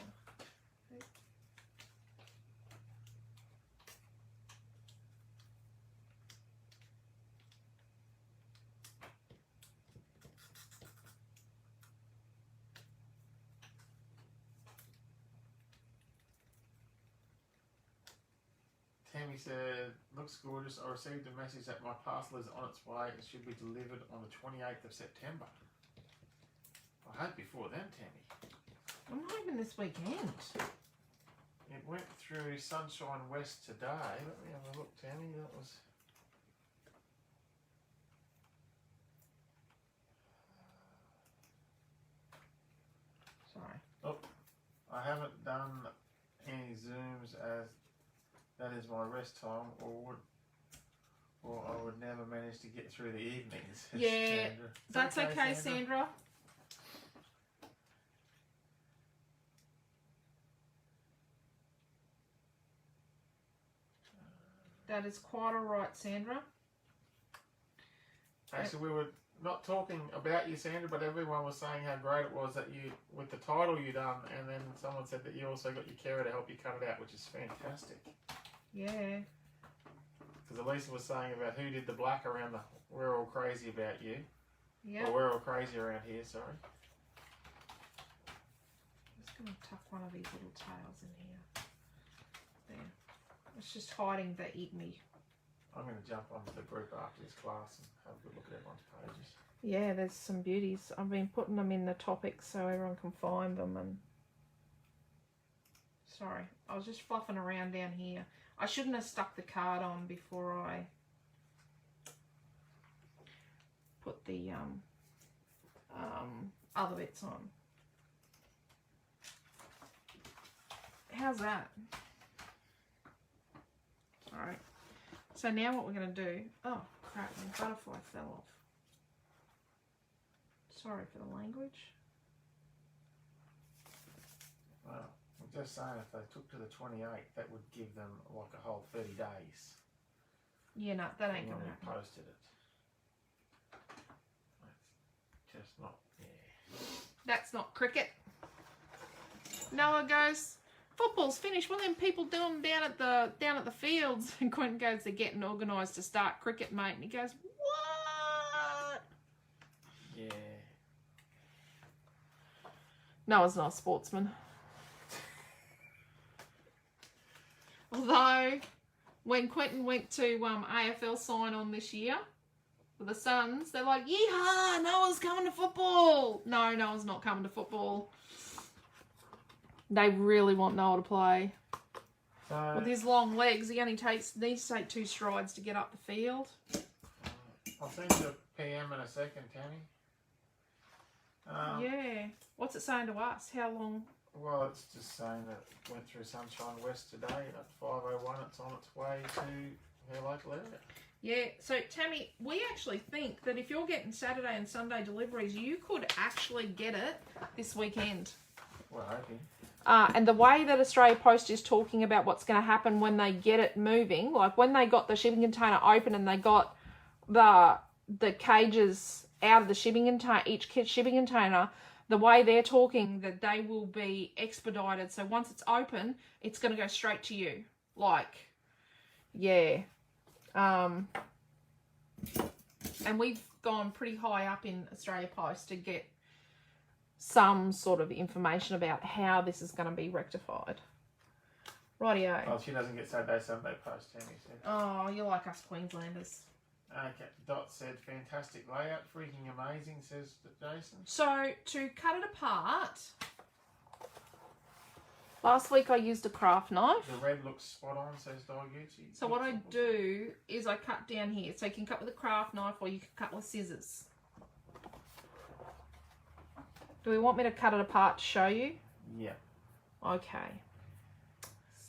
Tammy said, looks gorgeous. I received a message that my parcel is on its way. It should be delivered on the 28th of September. I hope before then, Tammy. I'm hoping this weekend. It went through Sunshine West today. Let me have a look, Tammy. That was... Sorry. Oh, I haven't done any Zooms as that is my rest time, or I would never manage to get through the evenings. Yeah, Sandra. that's okay, Sandra. That is quite alright, Sandra. Actually, we were not talking about you, Sandra, but everyone was saying how great it was that you, with the title you done, and then someone said that you also got your carer to help you cut it out, which is fantastic. Yeah. Because Alicia was saying about who did the black around the, we're all crazy about you. Yeah. Or we're all crazy around here, sorry. I'm just going to tuck one of these little tails in here. There. It's just hiding the igmy. I'm going to jump onto the group after this class and have a good look at everyone's pages. Yeah, there's some beauties. I've been putting them in the topics so everyone can find them. And sorry, I was just fluffing around down here. I shouldn't have stuck the card on before I put the other bits on. How's that? Alright. So now what we're going to do... Oh, crap, my butterfly fell off. Sorry for the language. Well, I'm just saying if they took to the 28th, that would give them like a whole 30 days. Yeah, no, that ain't when going to we happen. posted it. That's just not, yeah. That's not cricket. Noah goes, football's finished. What are them people doing down at the fields? And Quentin goes, they're getting organised to start cricket, mate. And he goes, what? Yeah. Noah's not a sportsman. Although, when Quentin went to AFL sign on this year for the Suns, they're like, yeehaw, Noah's coming to football. No, Noah's not coming to football. They really want Noah to play. So, With his long legs, he only needs to take 2 strides to get up the field. I'll send you a PM in a second, Tammy. Yeah. What's it saying to us? How long? Well, it's just saying that it went through Sunshine West today at 5:01. It's on its way to her local area. Yeah, so Tammy, we actually think that if you're getting Saturday and Sunday deliveries, you could actually get it this weekend. We're hoping. And the way that Australia Post is talking about what's going to happen when they get it moving, like when they got the shipping container open and they got the cages out of the shipping container, each shipping container, the way they're talking that they will be expedited. So once it's open, it's going to go straight to you. Like, yeah. And we've gone pretty high up in Australia Post to get some sort of information about how this is going to be rectified. Rightio. Well, she doesn't get Saturday, Sunday post, Tammy said. Oh, you're like us Queenslanders. Okay, Dot said, fantastic layout, freaking amazing, says Jason. So, to cut it apart, last week I used a craft knife. The red looks spot on, says Dogucci. So what I do is I cut down here. So you can cut with a craft knife or you can cut with scissors. Do we want me to cut it apart to show you? Yeah. Okay.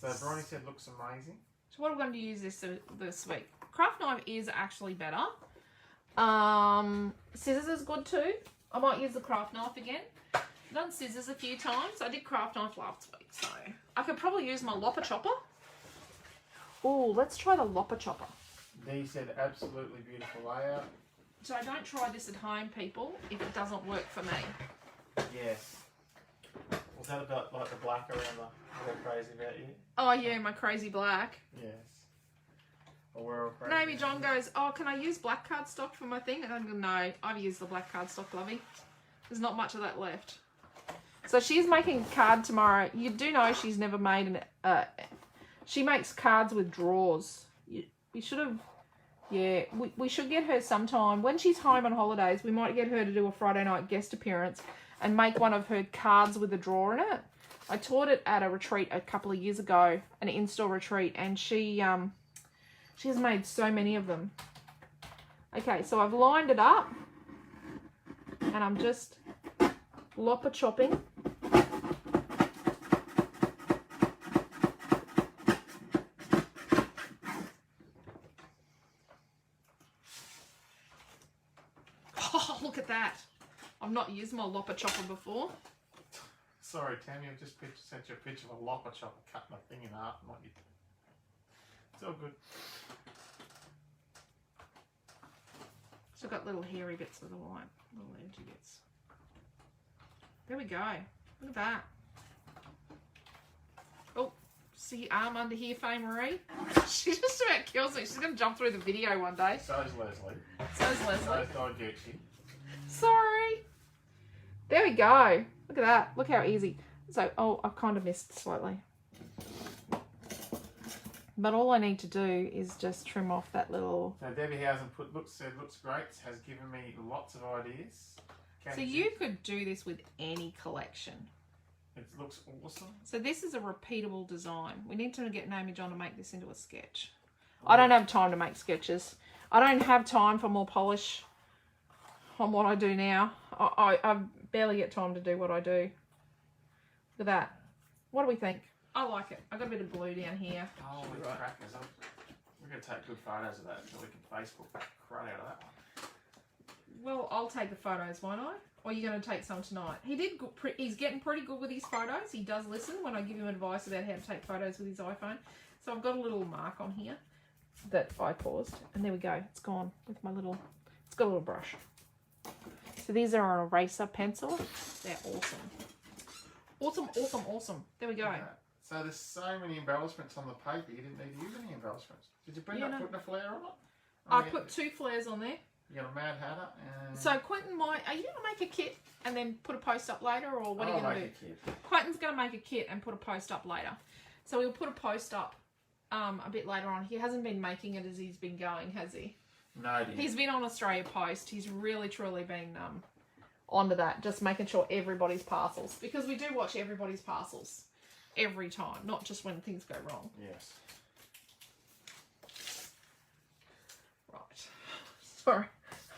So Bronny said, looks amazing. So what I'm going to use this week. Craft knife is actually better. Scissors is good too. I might use the craft knife again. I've done scissors a few times. I did craft knife last week, so I could probably use my lopper chopper. Oh, let's try the lopper chopper. Dee said, absolutely beautiful layout. So don't try this at home, people, if it doesn't work for me. Yes. Well, Was that about like the black around the we're crazy about you? Oh yeah, my crazy black. Yes. Or we're all crazy. Maybe John goes, oh, can I use black cardstock for my thing? And I go, no, I've used the black cardstock, lovey. There's not much of that left. So she's making a card tomorrow. You do know she's never made an... she makes cards with drawers. We should have... Yeah, we should get her sometime. When she's home on holidays, we might get her to do a Friday night guest appearance and make one of her cards with a drawer in it. I taught it at a retreat a couple of years ago, an in-store retreat, and she has made so many of them. Okay, so I've lined it up, and I'm just lopper chopping. Oh, look at that. I've not used my lopper chopper before. Sorry, Tammy, I've just sent you a picture of a lopper chopper cutting a thing in half. It's all good. Still got little hairy bits of the white, little edgy bits. There we go. Look at that. Oh, see arm under here, Faye Marie? She just about kills me. She's going to jump through the video one day. So's Leslie. So's Leslie. So's Don Gucci. Sorry. There we go. Look at that. Look how easy. So, oh, I've kind of missed slightly. But all I need to do is just trim off that little... So Debbie Housen said looks great, has given me lots of ideas. So you could do this with any collection. It looks awesome. So this is a repeatable design. We need to get Naomi John to make this into a sketch. I don't have time to make sketches. I don't have time for more polish on what I do now. I barely get time to do what I do. Look at that. What do we think? I like it. I've got a bit of blue down here. Oh, we're crackers. We're going to take good photos of that so we can Facebook that crud out of that one. Well, I'll take the photos, won't I? Or are you going to take some tonight? He's getting pretty good with his photos. He does listen when I give him advice about how to take photos with his iPhone. So I've got a little mark on here that I paused. And there we go. It's gone with my little... It's got a little brush. So these are an eraser pencil. They're awesome. Awesome, awesome, awesome. There we go. Yeah. So there's so many embellishments on the paper, you didn't need to use any embellishments. Did you bring up putting a flare on it? I put 2 flares on there. You got a Mad Hatter and... So Quentin might... Are you going to make a kit and then put a post up later, or what are you going to do? Kit. Quentin's going to make a kit and put a post up later. So he'll put a post up a bit later on. He hasn't been making it as he's been going, has he? No, He's been on Australia Post. He's really, truly been onto that, just making sure everybody's parcels. Because we do watch everybody's parcels every time, not just when things go wrong. Yes. Right. Sorry.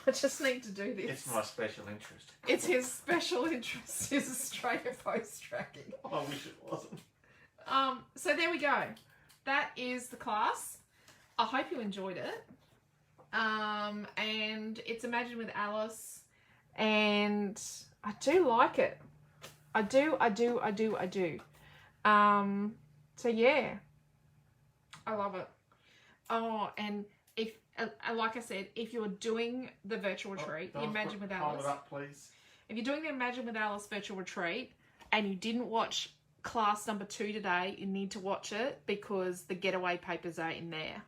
I just need to do this. It's my special interest. It's his special interest, his Australia Post tracking. I wish it wasn't. So there we go. That is the class. I hope you enjoyed it. And it's Imagine with Alice. And I do like it. I do. So yeah. I love it. Oh, and if, like I said, if you're doing the virtual retreat, the Imagine with Alice. Hold it up, please. If you're doing the Imagine with Alice virtual retreat and you didn't watch class number 2 today, you need to watch it because the getaway papers are in there.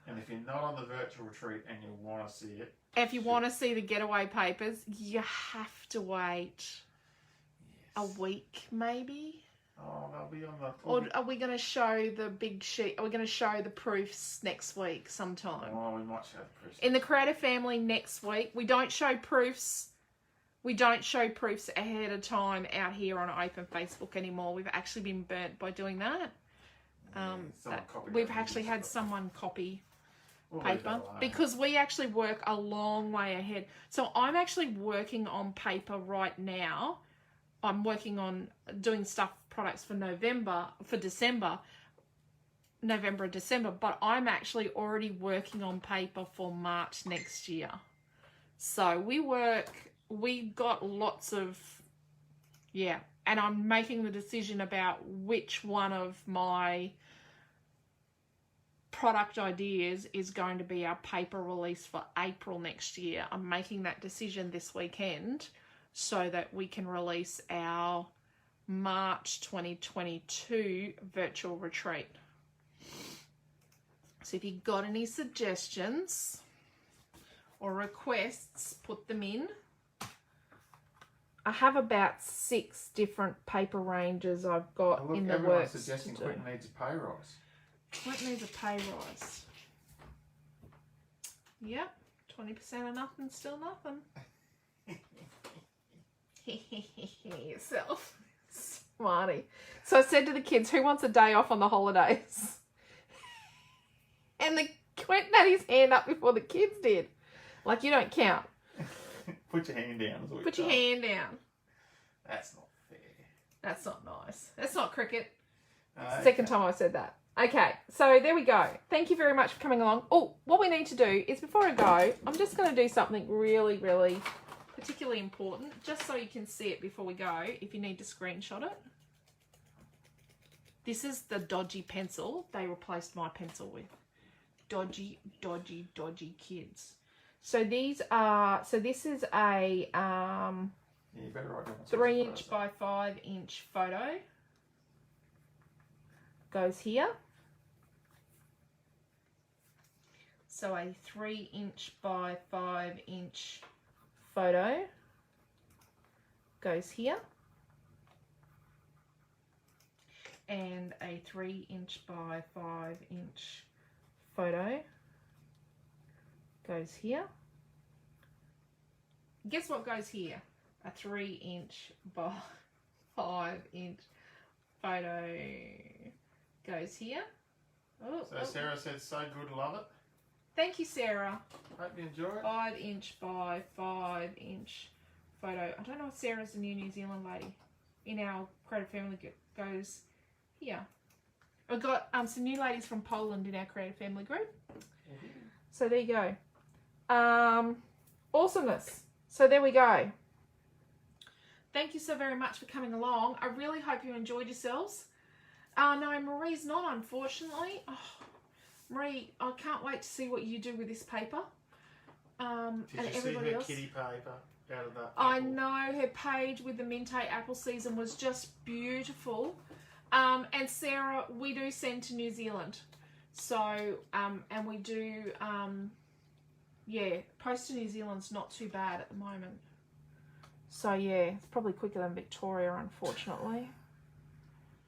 And if you're not on the virtual retreat and you want to see it... If you want to see the getaway papers, you have to wait a week, maybe. Oh, they'll be on the... Or are we going to show the big sheet? Are we going to show the proofs next week sometime? Oh, we might show the proofs. In the Creative Family next week, we don't show proofs. We don't show proofs ahead of time out here on open Facebook anymore. We've actually been burnt by doing that. We've actually had someone copy paper because we actually work a long way ahead. So I'm actually working on paper right now. I'm working on doing products for November and December, but I'm actually already working on paper for March next year. So we got lots of, and I'm making the decision about which one of my product ideas is going to be our paper release for April next year. I'm making that decision this weekend so that we can release our March 2022 virtual retreat. So if you've got any suggestions or requests, put them in. I have about 6 different paper ranges I've got in the works. Suggesting Quentin needs a pay rise. Quentin needs a pay rise. Yep, 20% of nothing, still nothing. Yourself. Smarty. So I said to the kids, who wants a day off on the holidays? And Quentin had his hand up before the kids did. Like, you don't count. Put your hand down. Put your hand down. That's not fair. That's not nice. That's not cricket. Okay. Second time I've said that. Okay, so there we go. Thank you very much for coming along. Oh, what we need to do is before I go, I'm just going to do something really, really particularly important, just so you can see it before we go, if you need to screenshot it. This is the dodgy pencil they replaced my pencil with. Dodgy, dodgy, dodgy kids. So these are, so this is a Yeah, you better write down 3" by 5" photo. Goes here. So a 3" by 5" photo goes here. And a 3" by 5" photo goes here. Guess what goes here? A 3" by 5" photo goes here. Oh, So Sarah said, so good, love it. Thank you, Sarah. Hope you enjoy it. 5" by 5" photo. I don't know if Sarah's the New Zealand lady in our Creative Family goes here. We've got some new ladies from Poland in our Creative Family group. So there you go. Awesomeness. So there we go. Thank you so very much for coming along. I really hope you enjoyed yourselves. No, Marie's not, unfortunately. Oh, Marie, I can't wait to see what you do with this paper. Did and you see everybody her else. kitty paper out of that? I apple? know her page with the Minte apple season was just beautiful. And Sarah, we do send to New Zealand. So, and we do, yeah, post to New Zealand's not too bad at the moment. So yeah, it's probably quicker than Victoria, unfortunately.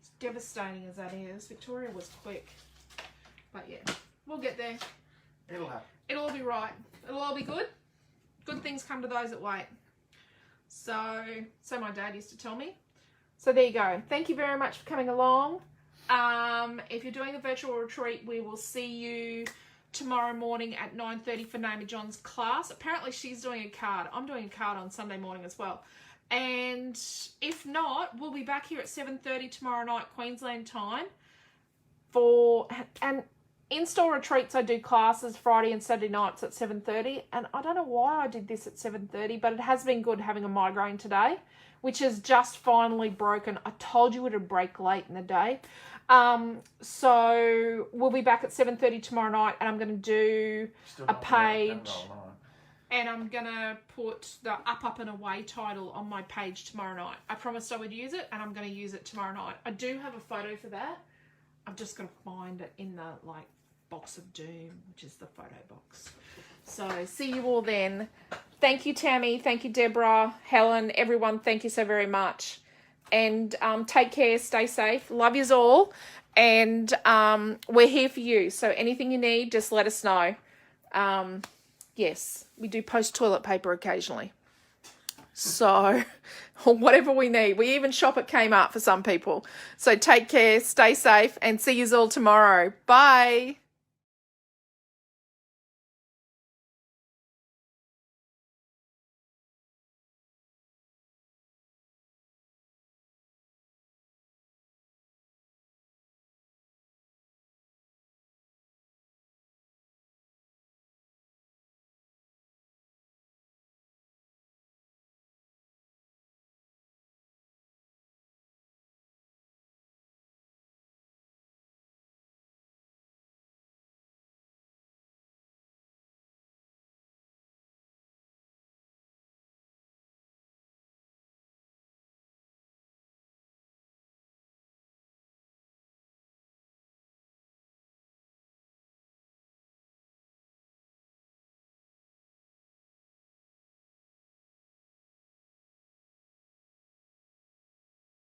As devastating as that is. Victoria was quick. But yeah, we'll get there. It'll happen. It'll all be right. It'll all be good. Good things come to those that wait. So my dad used to tell me. So there you go. Thank you very much for coming along. If you're doing the virtual retreat, we will see you tomorrow morning at 9:30 for Naomi John's class. Apparently she's doing a card. I'm doing a card on Sunday morning as well. And if not, we'll be back here at 7:30 tomorrow night, Queensland time. And in-store retreats, I do classes Friday and Saturday nights at 7:30. And I don't know why I did this at 7:30, but it has been good having a migraine today, which is just finally broken. I told you it would break late in the day. So we'll be back at 7:30 tomorrow night, and I'm going to do a page, and I'm going to put the up and away title on my page tomorrow night. I promised I would use it, and I'm going to use it tomorrow night. I do have a photo for that. I've just got to find it in the box of doom, which is the photo box. So see you all then. Thank you, Tammy. Thank you, Deborah, Helen, everyone. Thank you so very much. And take care. Stay safe. Love yous all. And we're here for you. So anything you need, just let us know. Yes, we do post toilet paper occasionally. So whatever we need. We even shop at Kmart for some people. So take care. Stay safe. And see yous all tomorrow. Bye.